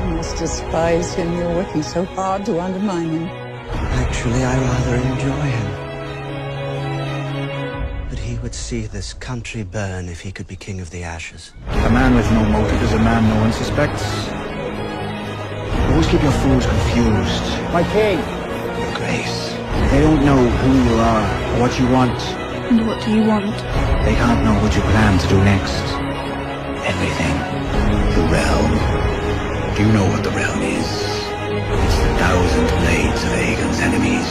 You must despise him. You're working so hard to undermine him. Actually, I rather enjoy him. But he would see this country burn if he could be king of the ashes. A man with no motive is a man no one suspects. Always keep your fools confused. My king. Your Grace. They don't know who you are or what you want. And what do you want? They can't know what you plan to do next. Everything. The realm. Do you know what the realm is? It's the 1,000 blades of Aegon's enemies.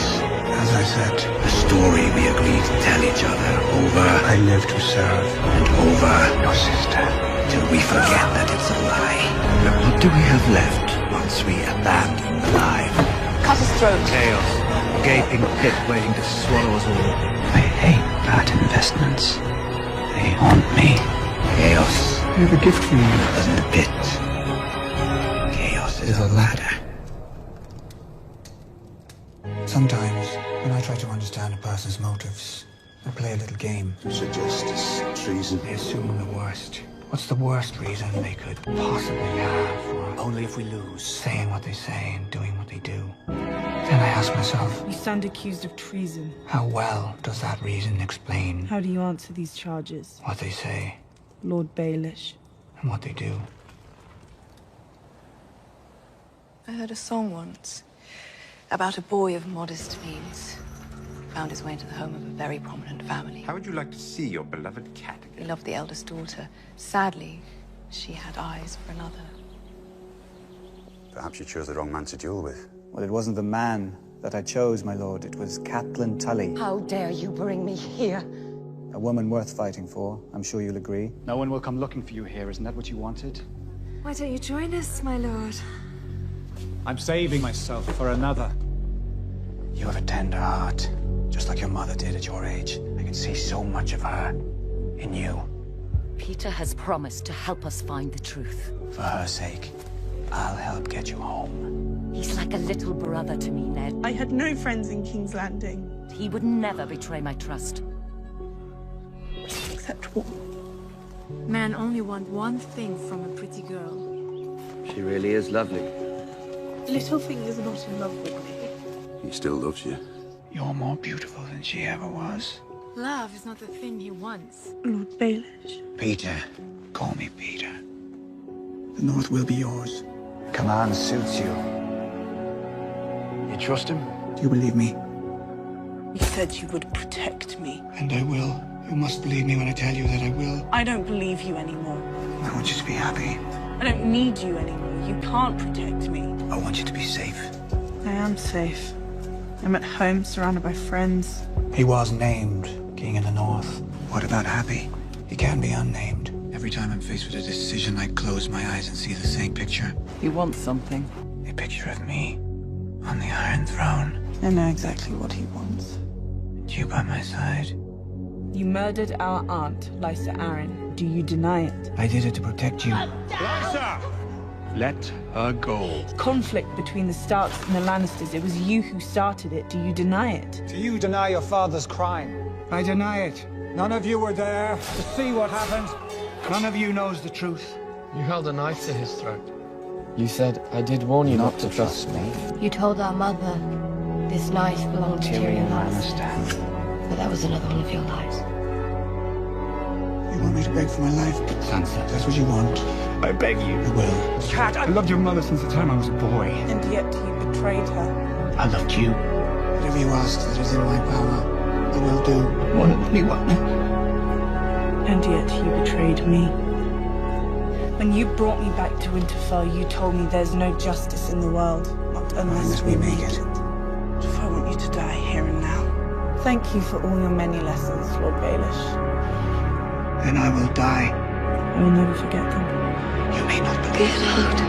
As I said, the story we agreed to tell each other over. I live to serve. And over. Your sister. Till we forget that it's a lie. But what do we have left once we abandon the lie? Cut his throat. Chaos. A gaping pit waiting to swallow us all. I hate bad investments. They haunt me. Chaos. I have a gift for you. Isn't a pit. Chaos is a ladder. Sometimes, when I try to understand a person's motives, I play a little game. Suggest treason. They assume the worst. What's the worst reason they could possibly have for only if we lose, saying what they say and doing what they do? Then I ask myself, You stand accused of treason. how well does that reason explain How do you answer these charges? what they say Lord Baelish. and what they do? I heard a song once about a boy of modest means. Found his way into the home of a very prominent family. How would you like to see your beloved cat He again? loved the eldest daughter. Sadly, she had eyes for another. Perhaps you chose the wrong man to duel with. Well, it wasn't the man that I chose, my lord. It was Catelyn Tully. How dare you bring me here? A woman worth fighting for. I'm sure you'll agree. No one will come looking for you here. Isn't that what you wanted? Why don't you join us, my lord? I'm saving myself for another. You have a tender heart, just like your mother did at your age. I can see so much of her in you. Peter has promised to help us find the truth. For her sake, I'll help get you home. He's like a little brother to me, Ned. I had no friends in King's Landing. He would never betray my trust. Except one. Men only want one thing from a pretty girl. She really is lovely. Littlefinger's not in love with me. He still loves you. You're more beautiful than she ever was. Love is not the thing he wants. Lord Baelish. Peter. Call me Peter. The North will be yours. Command suits you. You trust him? Do you believe me? You said you would protect me. And I will. You must believe me when I tell you that I will. I don't believe you anymore. I want you to be happy. I don't need you anymore. You can't protect me. I want you to be safe. I am safe. I'm at home, surrounded by friends. He was named King in the North. What about happy? He can be unnamed. Every time I'm faced with a decision, I close my eyes and see the same picture. He wants something. A picture of me on the Iron Throne. I know exactly what he wants. And you by my side. You murdered our aunt, Lysa Arryn. Do you deny it? I did it to protect you. Lysa! Let her go. Conflict between the Starks and the Lannisters. It was you who started it. Do you deny it? Do you deny your father's crime? I deny it. None of you were there to see what happened. None of you knows the truth. You held a knife to his throat. You said, I did warn you not to trust me. You told our mother this knife belonged to Tyrion Lannister. But that was another one of your lies. You want me to beg for my life? Sansa, that's what you want. I beg you. I will. Cat, I loved your mother since the time I was a boy. And yet you betrayed her. I loved you. Whatever you ask that is in my power, I will do more than anyone else. And yet you betrayed me. When you brought me back to Winterfell, you told me there's no justice in the world, not unless we make it. If I want you to die here and now. Thank you for all your many lessons, Lord Baelish. Then I will die. I will never forget them. You may not believe it.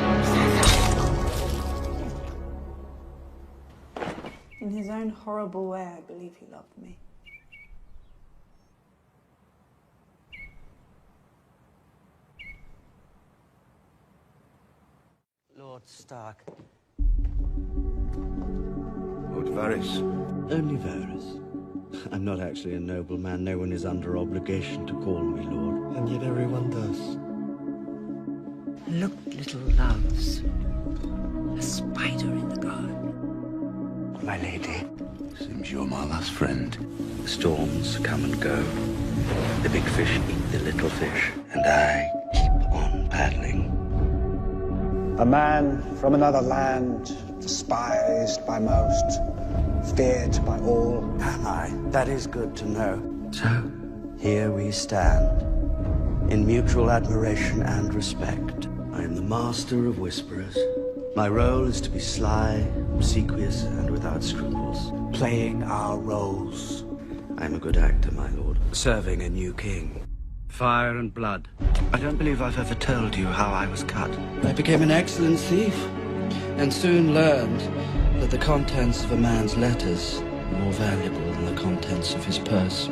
In his own horrible way, I believe he loved me. Lord Stark. Lord Varys. Only Varys. I'm not actually a nobleman. No one is under obligation to call me Lord. And yet everyone does. Look, little loves. A spider in the garden. My lady, seems you're my last friend. The storms come and go. The big fish eat the little fish. And I keep on paddling. A man from another land, despised by most, feared by all. Am I? That is good to know. So, here we stand, in mutual admiration and respect. I am the master of whisperers. My role is to be sly, obsequious, and without scruples. Playing our roles. I am a good actor, my lord, serving a new king. Fire and blood. I don't believe I've ever told you how I was cut. I became an excellent thief, and soon learned that the contents of a man's letters are more valuable than the contents of his purse.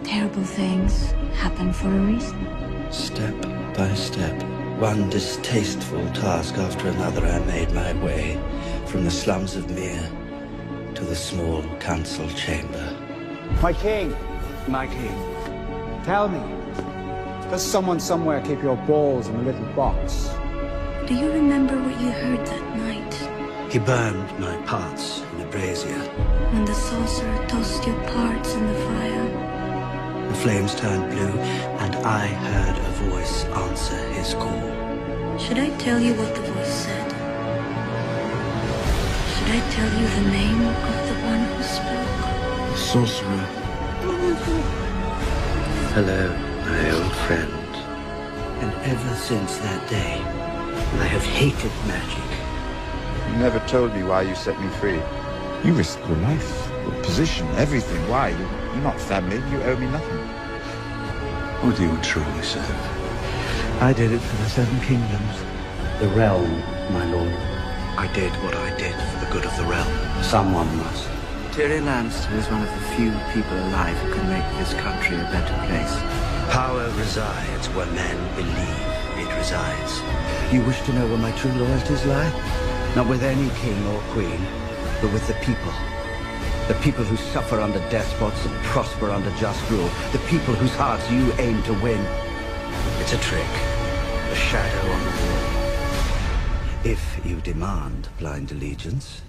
Terrible things happen for a reason. Step by step, one distasteful task after another, I made my way from the slums of Mere to the small council chamber. My king, My king. tell me, does someone somewhere keep your balls in a little box? Do you remember what you heard that night? He burned my parts in a brazier. When the saucer tossed your parts in the fire? The flames turned blue, and I heard a voice answer his call. Should I tell you what the voice said? Should I tell you the name of the one who spoke? The sorcerer. Hello, my old friend. And ever since that day, I have hated magic. You never told me why you set me free. You risked your life, your position, everything. Why? You're not family. You owe me nothing. Who do you truly serve? I did it for the Seven Kingdoms. The realm, my lord. I did what I did for the good of the realm. Someone must. Tyrion Lannister is one of the few people alive who can make this country a better place. Power resides where men believe it resides. You wish to know where my true loyalties lie? Not with any king or queen, but with the people. The people who suffer under despots and prosper under just rule. The people whose hearts you aim to win. It's a trick. A shadow on the wall. If you demand blind allegiance,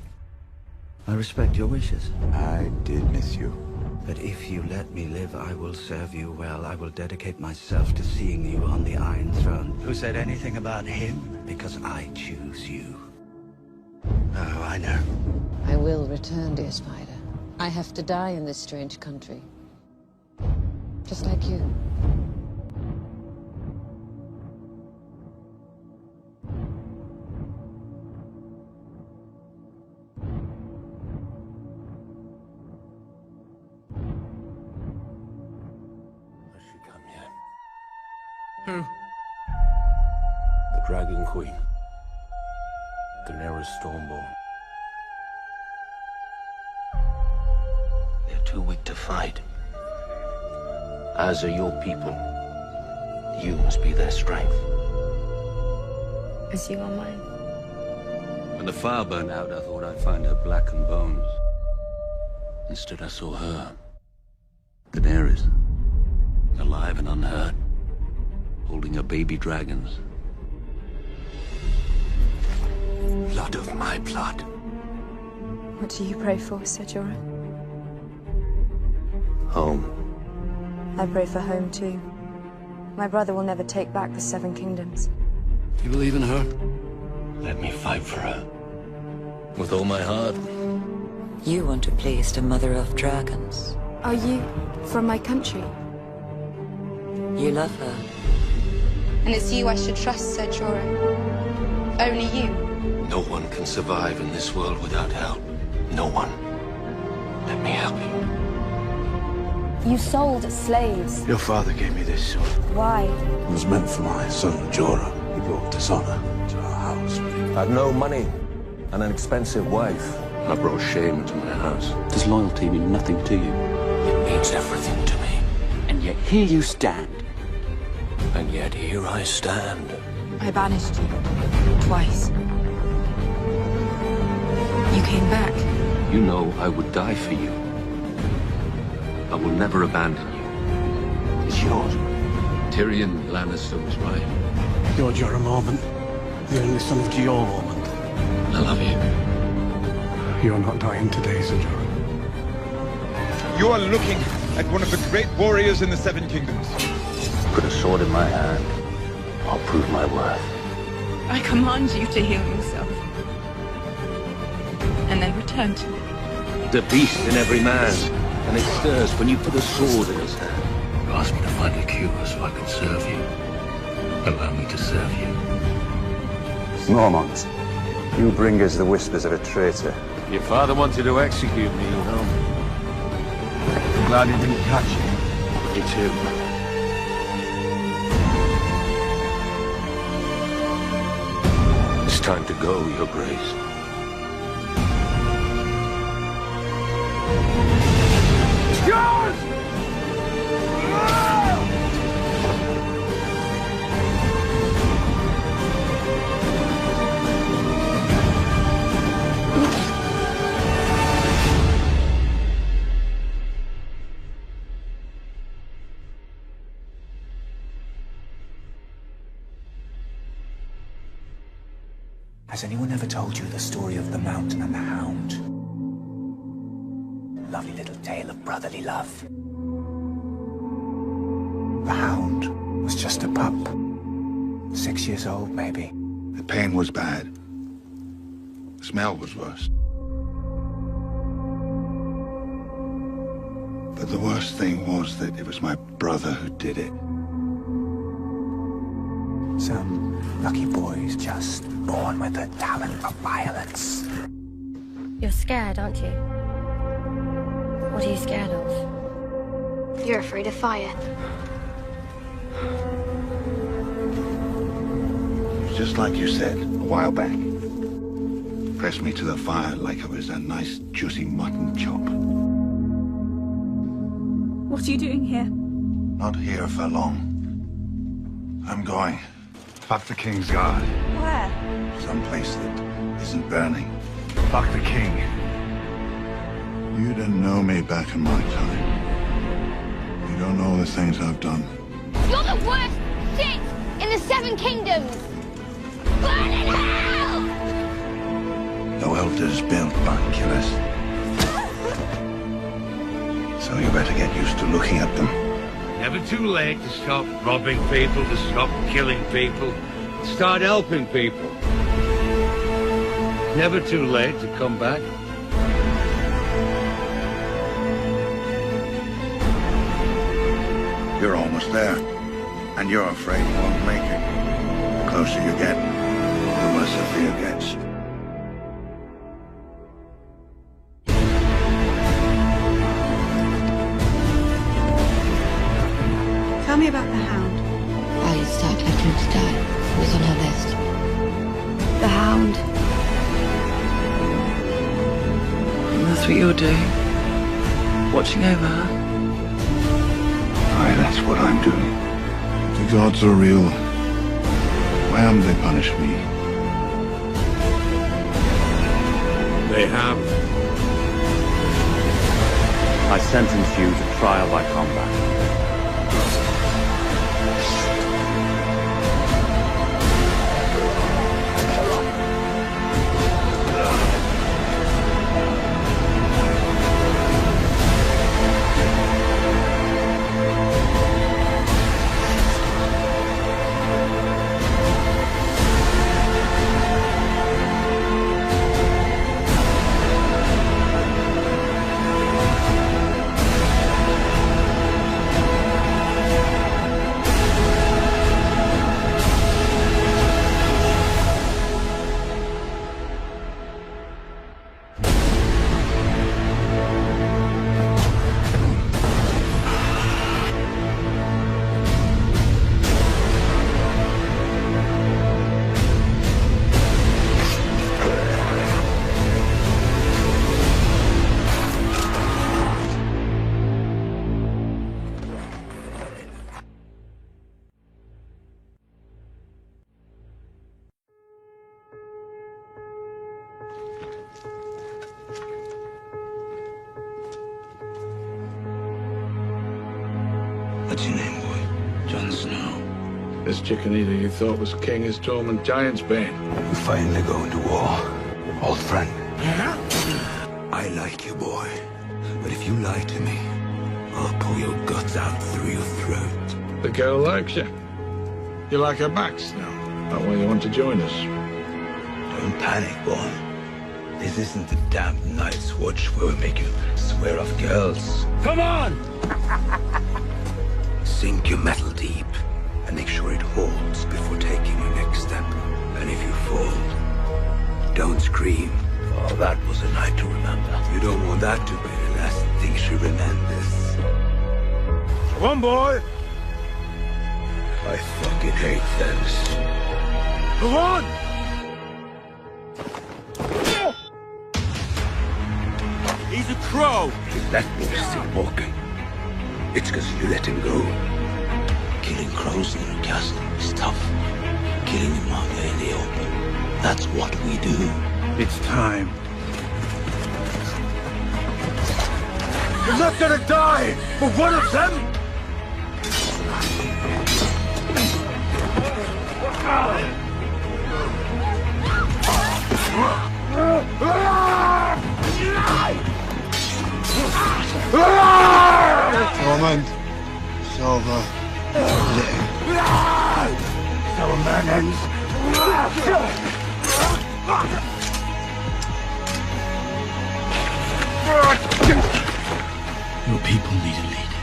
I respect your wishes. I did miss you. But if you let me live, I will serve you well. I will dedicate myself to seeing you on the Iron Throne. Who said anything about him? Because I choose you. Oh, I know. I will return, dear Spider. I have to die in this strange country. Just like you. Who? The Dragon Queen. Daenerys Stormborn. They're too weak to fight. As are your people. You must be their strength. As you are mine. When the fire burned out, I thought I'd find her blackened bones. Instead, I saw her. Daenerys. Alive and unhurt. Holding her baby dragons. Blood of my blood. What do you pray for, Ser Jorah? Home. I pray for home too. My brother will never take back the Seven Kingdoms. Do you believe in her? Let me fight for her. With all my heart. You want to please the Mother of Dragons. Are you from my country? You love her. And it's you I should trust, Sir Jorah. Only you. No one can survive in this world without help. No one. Let me help you. You sold slaves. Your father gave me this sword. Why? It was meant for my son, Jorah. He brought dishonor to our house. I had no money and an expensive wife. I brought shame into my house. Does loyalty mean nothing to you? It means everything to me. And yet here you stand. And yet here I stand. I banished you. Twice. You came back. You know I would die for you. I will never abandon you. It's yours. Tyrion Lannister was right. You're Jorah Mormont, the only son of Jeor Mormont. I love you. You're not dying today, Sir Jorah. You are looking at one of the great warriors in the Seven Kingdoms. Put a sword in my hand. I'll prove my worth. I command you to heal yourself. And then return to me. The beast in every man, and it stirs when you put a sword in his hand. You asked me to find a cure so I could serve you. Allow me to serve you. Mormont, you bring us the whispers of a traitor. Your father wanted to execute me, you know. I'm glad he didn't catch you. Me too. It's time to go, Your Grace. Yours! Has anyone ever told you the story of the Mountain and the Hound? Lovely little tale of brotherly love. The Hound was just a pup. 6 years old, maybe. The pain was bad. The smell was worse. But the worst thing was that it was my brother who did it. Some lucky boys just born with a talent for violence. You're scared, aren't you? What are you scared of? You're afraid of fire. Just like you said a while back. Pressed me to the fire like it was a nice, juicy mutton chop. What are you doing here? Not here for long. I'm going. Fuck the King's Guard. Where? Someplace that isn't burning. Fuck the king. You didn't know me back in my time. You don't know the things I've done. You're the worst shit in the Seven Kingdoms! Burn in hell! No elders built by killers. So you better get used to looking at them. Never too late to stop robbing people, to stop killing people, start helping people. Never too late to come back. You're almost there, and you're afraid you won't make it. The closer you get, the worse the fear gets. Tell me about the Hound. Arya Stark left him to die. It was on her list. The Hound. And that's what you're doing? Watching over her? Aye, that's what I'm doing. If the gods are real, why haven't they punished me? They have. I sentence you to trial by combat. This chicken eater you thought was king is torment giant's bane. We're finally going to war, old friend. I like you, boy. But if you lie to me, I'll pull your guts out through your throat. The girl likes you. You like her backs now. That why you want to join us? Don't panic, boy. This isn't the damn Night's Watch where we make you swear off girls. Come on! Sink your metal deep and make sure it holds before taking your next step. And if you fall, don't scream. Oh, that was a night to remember. You don't want that to be the last thing she remembers. Come on, boy! I fucking hate things. Come on! He's a crow! If that boy's still walking, it's because you let him go. Killing crows in your castle is tough. Killing them out there in the open, that's what we do. It's time. You're not gonna die for one of them! Torment. Silver. So a man ends. Your people need a leader.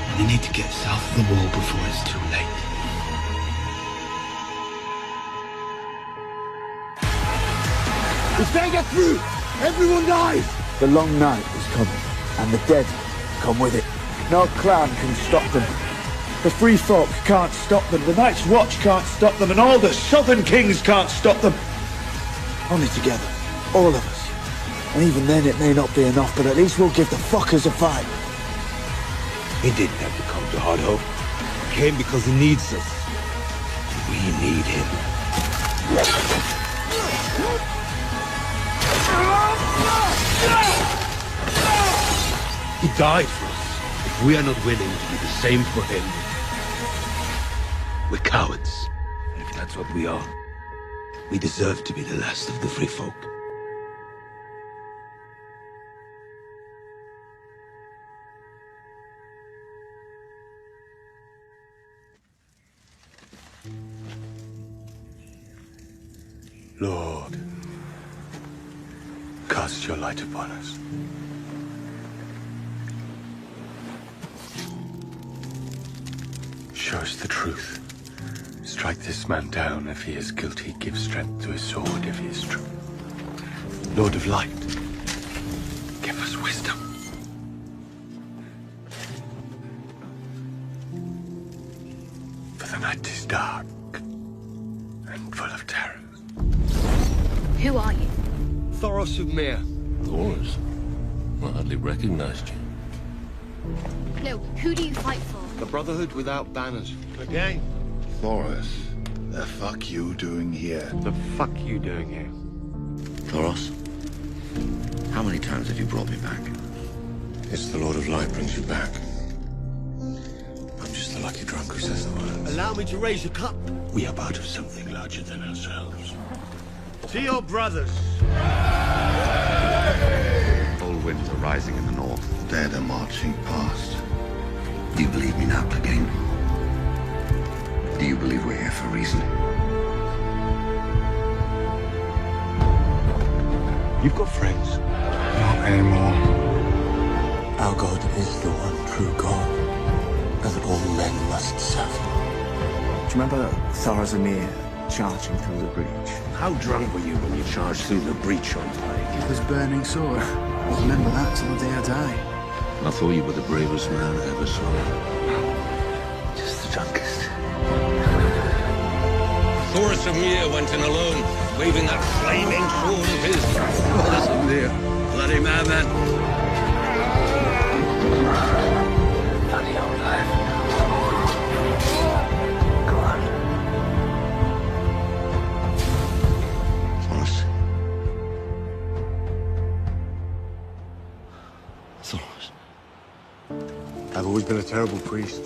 And they need to get south of the wall before it's too late. If they get through, everyone dies! The long night is coming, and the dead come with it. No clan can stop them. The free folk can't stop them. The Night's Watch can't stop them, and all the Southern Kings can't stop them. Only together, all of us. And even then it may not be enough, but at least we'll give the fuckers a fight. He didn't have to come to Hard Hope. He came because he needs us. We need him. He died for us. If we are not willing to do the same for him, we're cowards. And if that's what we are, we deserve to be the last of the free folk. Lord, cast your light upon us. Show us the truth. Strike this man down if he is guilty. Give strength to his sword if he is true. Lord of light, give us wisdom. For the night is dark and full of terrors. Who are you? Thoros of Mir. Thoros? I hardly recognized you. No, who do you fight for? The Brotherhood without banners. Again? Thoros, the fuck you doing here? The fuck you doing here? Thoros, how many times have you brought me back? It's the Lord of Light brings you back. I'm just the lucky drunk who says the words. Allow me to raise a cup. We are part of something larger than ourselves. To your brothers. Cold winds are rising in the north. Dead are marching past. Do you believe me now, Clegane? Do you believe we're here for a reason? You've got friends. Not anymore. Our God is the one true God, and all men must serve him. Do you remember Thoros of Mir charging through the breach? How drunk were you when you charged through the breach on time? It was burning sore. I'll remember that till the day I die. I thought you were the bravest man I ever saw. Just the drunkest. Thoros of Mir went in alone, waving that flaming sword of his. Thoros of Mir, bloody madman. Bloody old life. Go on. Thoros. Thoros. I've always been a terrible priest.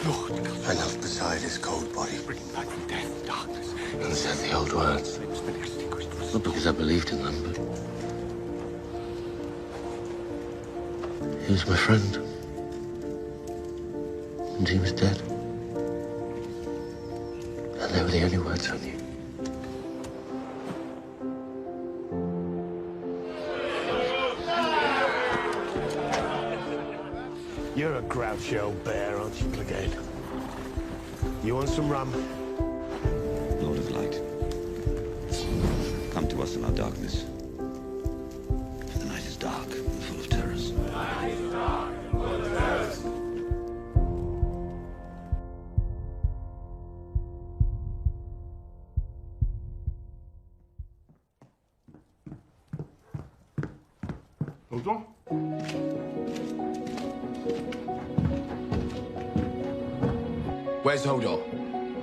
Lord, I love Messiah. inside his cold body. Bringing back from death, darkness. And said the old words. Not because I believed in them, but he was my friend. And he was dead. And they were the only words I knew. You're a grouchy old bear, aren't you, Brigade? You want some rum? Lord of Light, come to us in our darkness. For the night is dark and full of terrors. The night is dark and full of terrors. Hold on. Where's Hodor?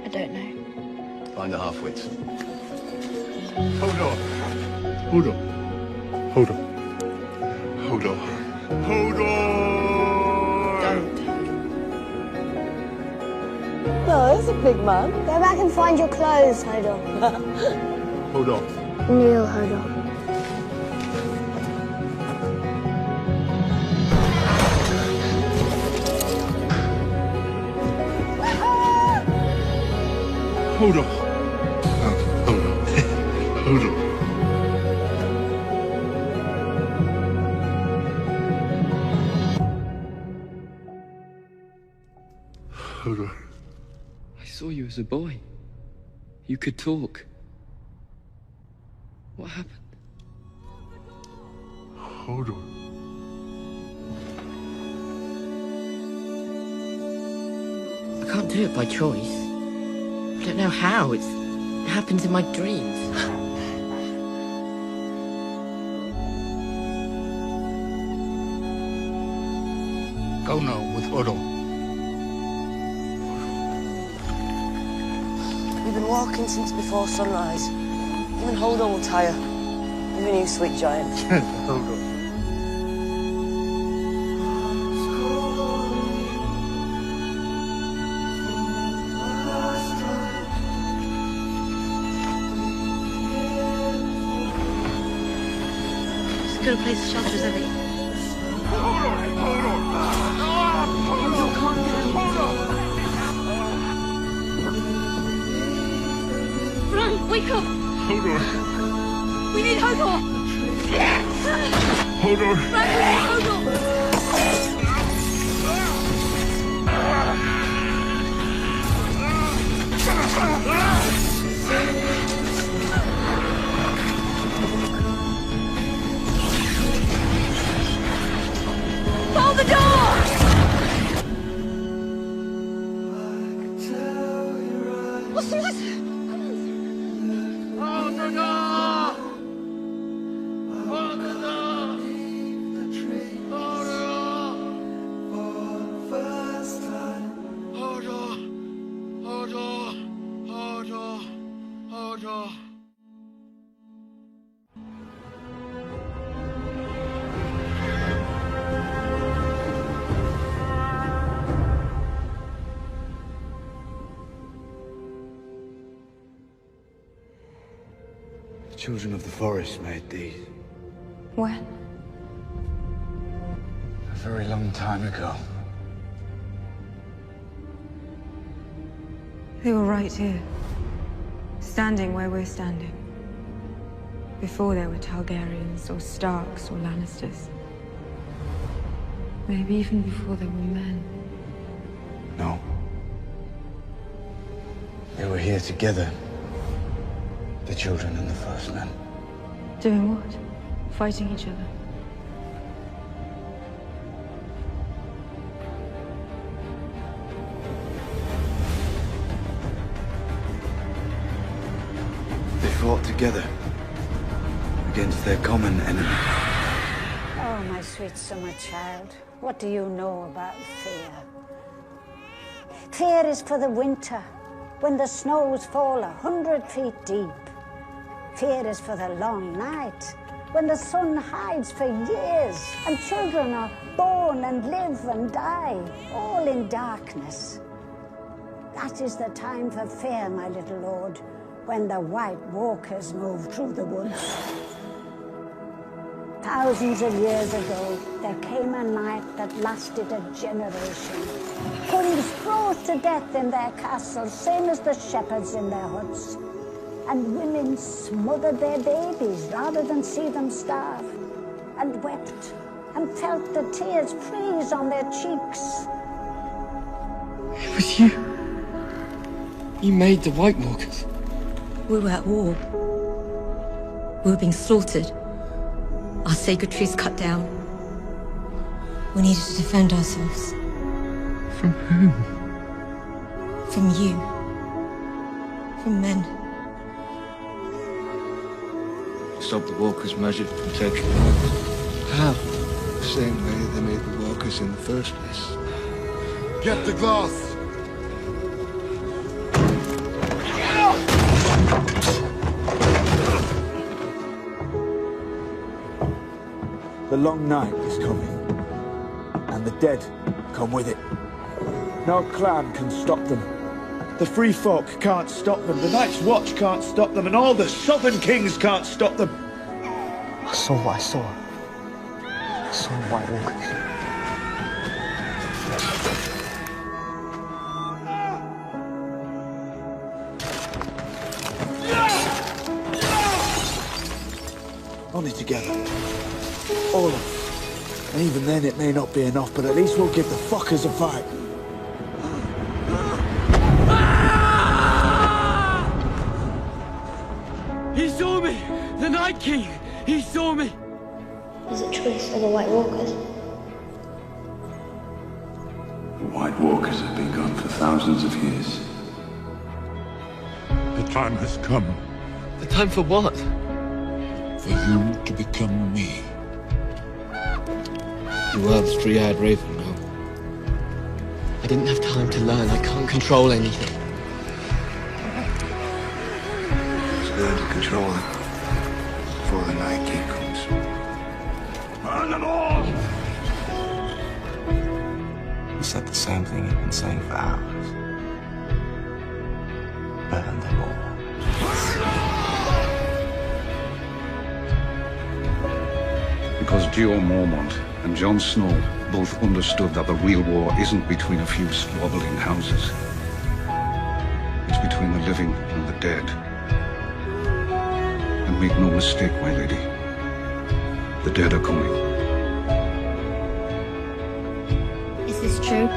I don't know. Find the half-wits. Hold on. Hold on. Hold on. Hold on. Hold on! Don't. No, there's a big man. Go back and find your clothes, Hodor. Hold on. Kneel, Hodor. Hold on. Hold on. Hold on. Hold on. I saw you as a boy. You could talk. What happened? Hold on. I can't do it by choice. I don't know how. It happens in my dreams. Go now with Hodor. We've been walking since before sunrise. Even Hodor will tire. Even you, sweet giant. Hold on. Go to a place of shelter as ever. Hold on. Hold on. Hold on. Hold on. Run! Wake up! Hold on. We need Hodor! Hold on. Run! Hodor! Hold the door! What's the matter? Hold the door! Hold the door! Hold on! The children of the forest made these. When? A very long time ago. They were right here. Standing where we're standing. Before there were Targaryens, or Starks, or Lannisters. Maybe even before there were men. No. They were here together. The children and the first men. Doing what? Fighting each other? They fought together against their common enemy. Oh, my sweet summer child, what do you know about fear? Fear is for the winter, when the snows fall 100 feet deep. Fear is for the long night, when the sun hides for years, and children are born and live and die, all in darkness. That is the time for fear, my little lord, when the White Walkers move through the woods. Thousands of years ago, there came a night that lasted a generation. Kings froze to death in their castles, same as the shepherds in their huts. And women smothered their babies rather than see them starve, and wept and felt the tears freeze on their cheeks. It was you. You made the White Walkers. We were at war. We were being slaughtered. Our sacred trees cut down. We needed to defend ourselves. From whom? From you. From men. Stop the walkers measured from taking over. How? The same way they made the walkers in the first place. Get the glass! The long night is coming, and the dead come with it. No clan can stop them. The free folk can't stop them, the Night's Watch can't stop them, and all the southern kings can't stop them. I saw what I saw. I saw the White Walkers. Only together. All of us. And even then it may not be enough, but at least we'll give the fuckers a fight. He saw me! The Night King! He saw me! Is it choice of the White Walkers? The White Walkers have been gone for thousands of years. The time has come. The time for what? For you to become me. You are the three-eyed raven now. I didn't have time to learn. I can't control anything. Just learn to control it before the Night King comes. Burn them all! He said the same thing he'd been saying for hours. Burn them all. Because Geo Mormont and Jon Snow both understood that the real war isn't between a few squabbling houses. It's between the living and the dead. And make no mistake, my lady, the dead are coming. Is this true?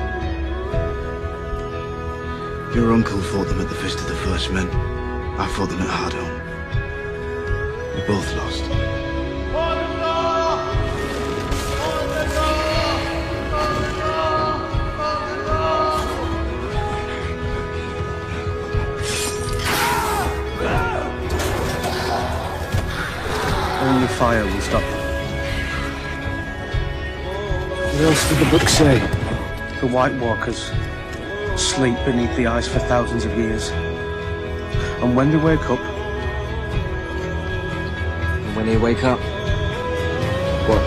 Your uncle fought them at the Fist of the First Men. I fought them at Hardhome. We both lost. Only fire will stop them. What else did the book say? The White Walkers sleep beneath the ice for thousands of years. And when they wake up... And when they wake up? What?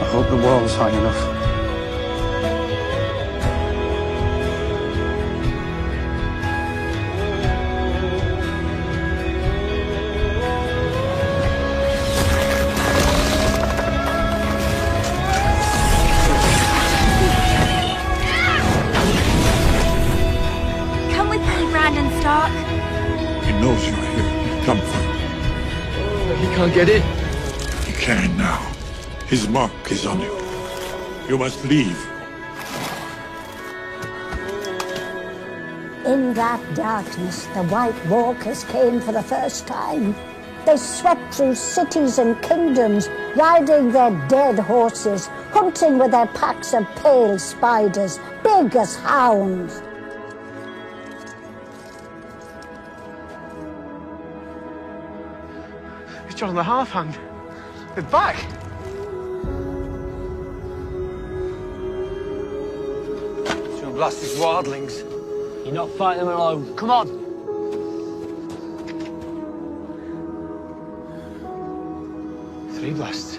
I hope the wall's high enough. He knows you're here. Come for him. He can't get in. He can now. His mark is on you. You must leave. In that darkness, the White Walkers came for the first time. They swept through cities and kingdoms, riding their dead horses, hunting with their packs of pale spiders, big as hounds. It's John the Half-Hand. They're back! He's gonna blast these wildlings. You're not fighting them alone. Come on! Three blasts.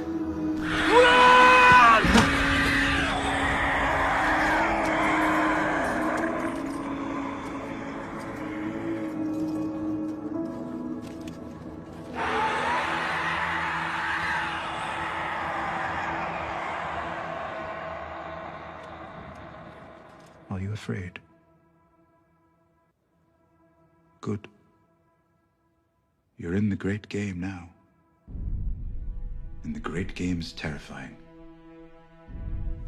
Are you afraid? Good. You're in the great game now. And the great game's terrifying.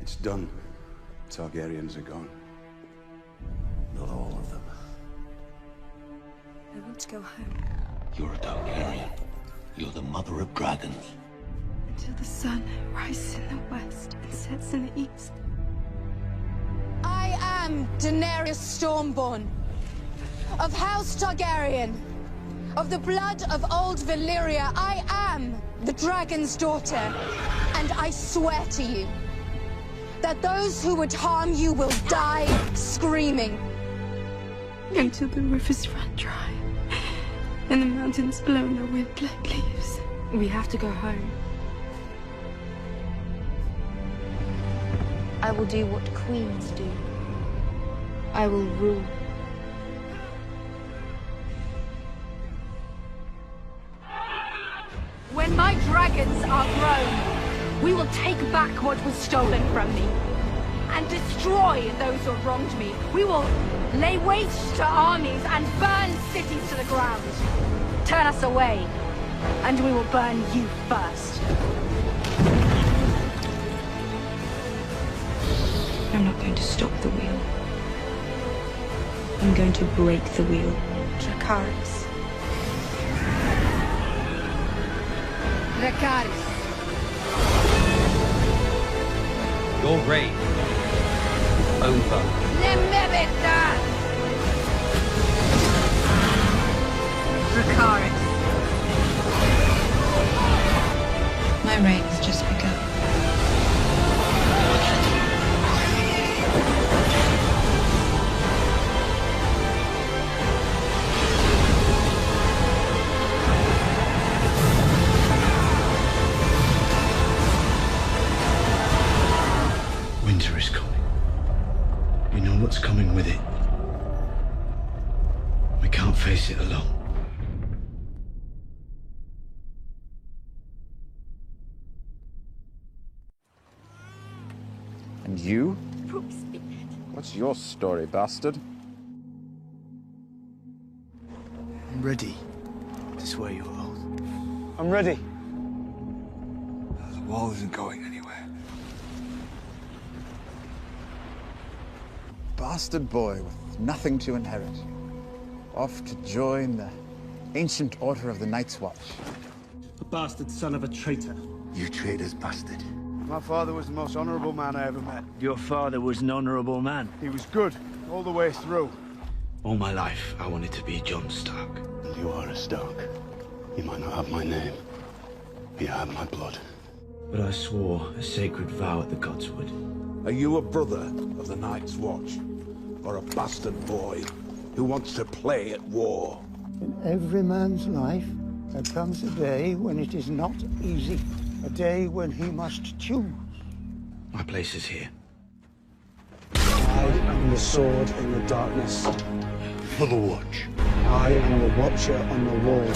It's done. Targaryens are gone. Not all of them. I want to go home. You're a Targaryen. You're the mother of dragons. Until the sun rises in the west and sets in the east. I am Daenerys Stormborn, of House Targaryen, of the blood of old Valyria. I am the dragon's daughter, and I swear to you that those who would harm you will die screaming. Until the rivers run dry and the mountains blow in the wind like leaves. We have to go home. I will do what queens do. I will rule. When my dragons are grown, we will take back what was stolen from me and destroy those who have wronged me. We will lay waste to armies and burn cities to the ground. Turn us away, and we will burn you first. I'm not going to stop the wheel. I'm going to break the wheel. Dracarys. Dracarys. Your reign is over. Nemebita! Dracarys. My reign has just begun. Winter is coming. We know what's coming with it. We can't face it alone. And you? What's your story, bastard? I'm ready to swear your oath. I'm ready. The wall isn't going anywhere. Bastard boy with nothing to inherit. Off to join the ancient order of the Night's Watch. A bastard son of a traitor. You traitor's bastard. My father was the most honorable man I ever met. Your father was an honorable man. He was good all the way through. All my life, I wanted to be Jon Stark. You are a Stark. You might not have my name, but you have my blood. But I swore a sacred vow at the gods would. Are you a brother of the Night's Watch? Or a bastard boy who wants to play at war? In every man's life, there comes a day when it is not easy. A day when he must choose. My place is here. I am the sword in the darkness. For the Watch. I am the watcher on the wall.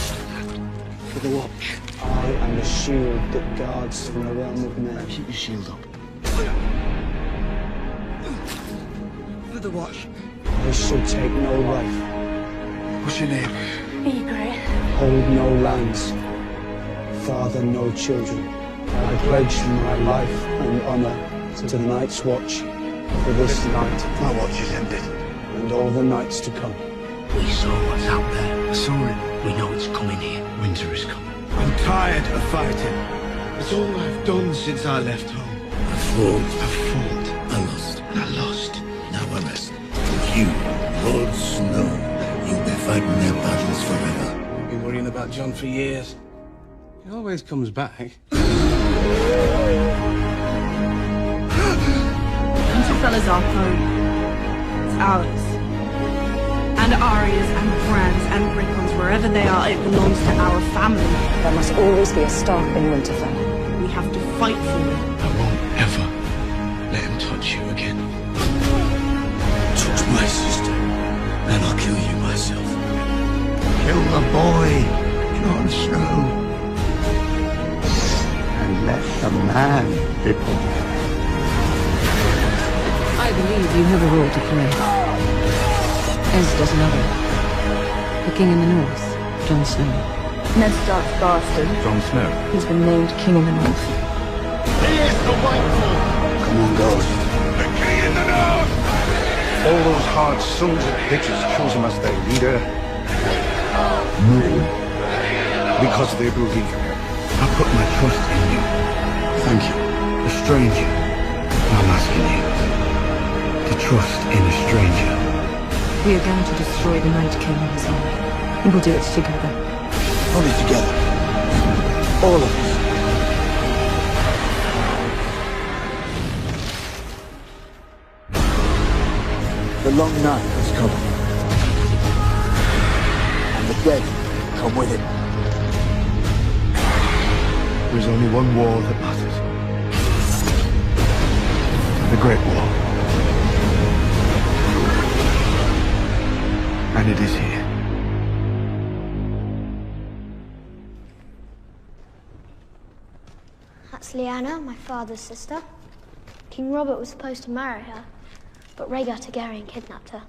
For the Watch. I am the shield that guards from the realm of men. Keep your shield up. For the Watch. I shall take no life. What's your name? Egret. Hold no lands. Father no children. I pledge my life and honor to the Night's Watch for this night. My watch is ended. And all the nights to come. We saw what's out there. I saw it. We know it's coming here. Winter is coming. I'm tired of fighting. It's all I've done since I left home. I fought. I lost. I lost. Now I rest. You, Lord Snow, you'll be fighting their battles forever. I've been worrying about Jon for years. He always comes back. Winterfell our home. It's ours. And Arya's and Bran's and Rickon's, wherever they are, it belongs to our family. There must always be a Stark in Winterfell. We have to fight for it. I won't ever let him touch you again. Touch my sister, and I'll kill you myself. Kill the boy, Jon Snow. And let the man be born. I believe you have a role to play. As does another. The king in the north, Jon Snow. Ned Stark's bastard. Jon Snow. He's been named king in the north. He is the White Wolf! Come on, Ghost. The king in the north! All those hard sons of bitches chose him as their leader. No. Because they believe in him. I put my trust in you. Thank you. A stranger. I'm asking you to trust in a stranger. We are going to destroy the Night King and his army. And we'll do it together. Only together. All of us. The long night has come. And the dead come with it. There is only one war that matters. The Great War. And it is here. That's Lyanna, my father's sister. King Robert was supposed to marry her, but Rhaegar Targaryen kidnapped her.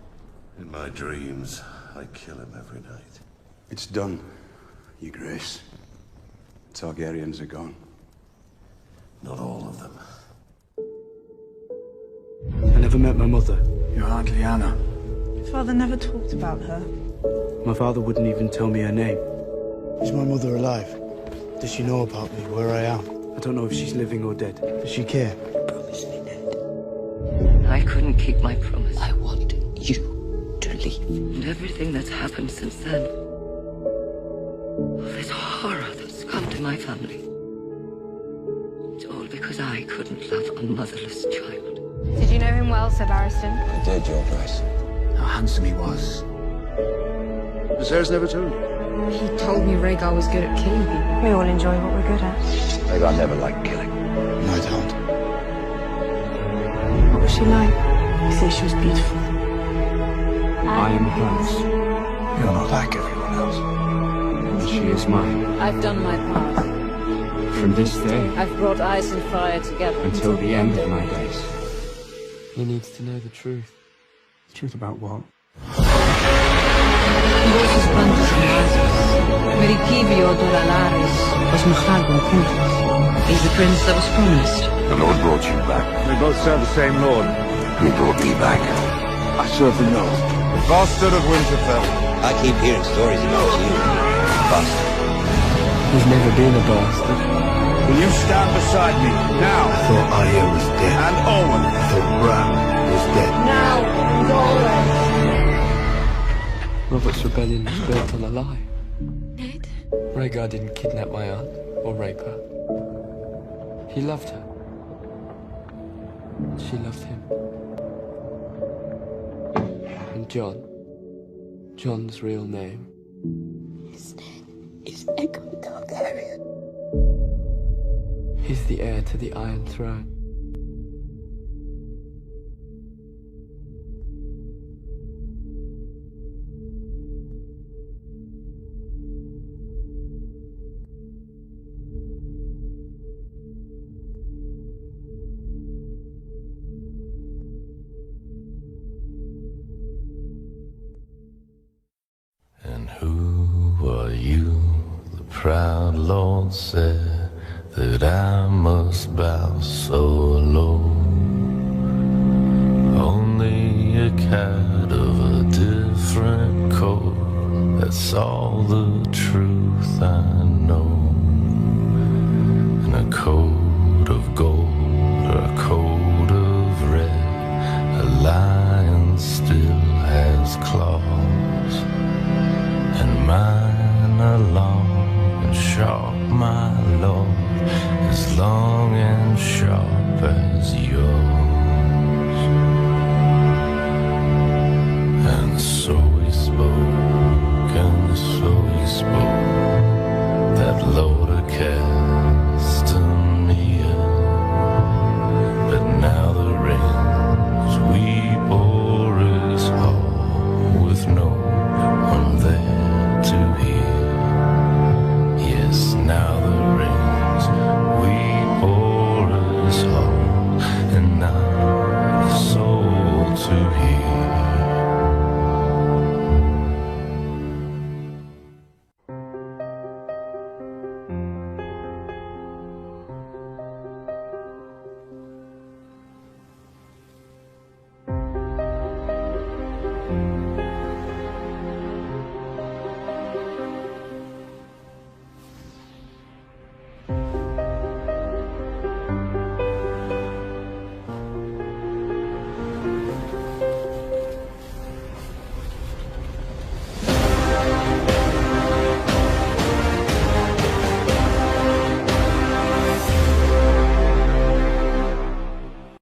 In my dreams, I kill him every night. It's done, Your Grace. Targaryens are gone. Not all of them. I never met my mother. Your Aunt Lyanna. Father never talked about her. My father wouldn't even tell me her name. Is my mother alive? Does she know about me, where I am? I don't know if she's living or dead. Does she care? Promise me, Ned. I couldn't keep my promise. I want you to leave. And everything that's happened since then. All this horror that's come to my family. It's all because I couldn't love a motherless child. Did you know him well, Sir Barristan? I did, Your Grace. How handsome he was. Viserys never told you. He told me Rhaegar was good at killing people. We all enjoy what we're good at. Rhaegar never liked killing. No, I don't. What was she like? You say she was beautiful. I am hers, You're not like everyone else. and she is mine. I've done my part. From this day I've brought ice and fire together. until the end of my days. He needs to know the truth. Truth about what? Voces plantas en rasgos. Merikivio doralares. Os mahargon kuntas. He's the prince that was promised. The Lord brought you back. We both serve the same Lord. He brought me back. I serve the North. The bastard of Winterfell. I keep hearing stories about you. Bastard. He's never been a bastard. Will you stand beside me now? I thought Arya was dead. And Owen. I thought Bran was dead. Now and always. Robert's rebellion was built on a lie. Ned? Rhaegar didn't kidnap my aunt or rape her. He loved her. She loved him. And Jon's real name His name is Aegon Targaryen. He's the heir to the Iron Throne. And who are you? The proud Lord said that I must bow so low. Only a cat of a different coat. That's all the truth I know. And a coat of gold or a coat of red, a lion still has claws. And mine are long and sharp, my lord, as long and sharp as yours. And so he spoke, and so he spoke, pain.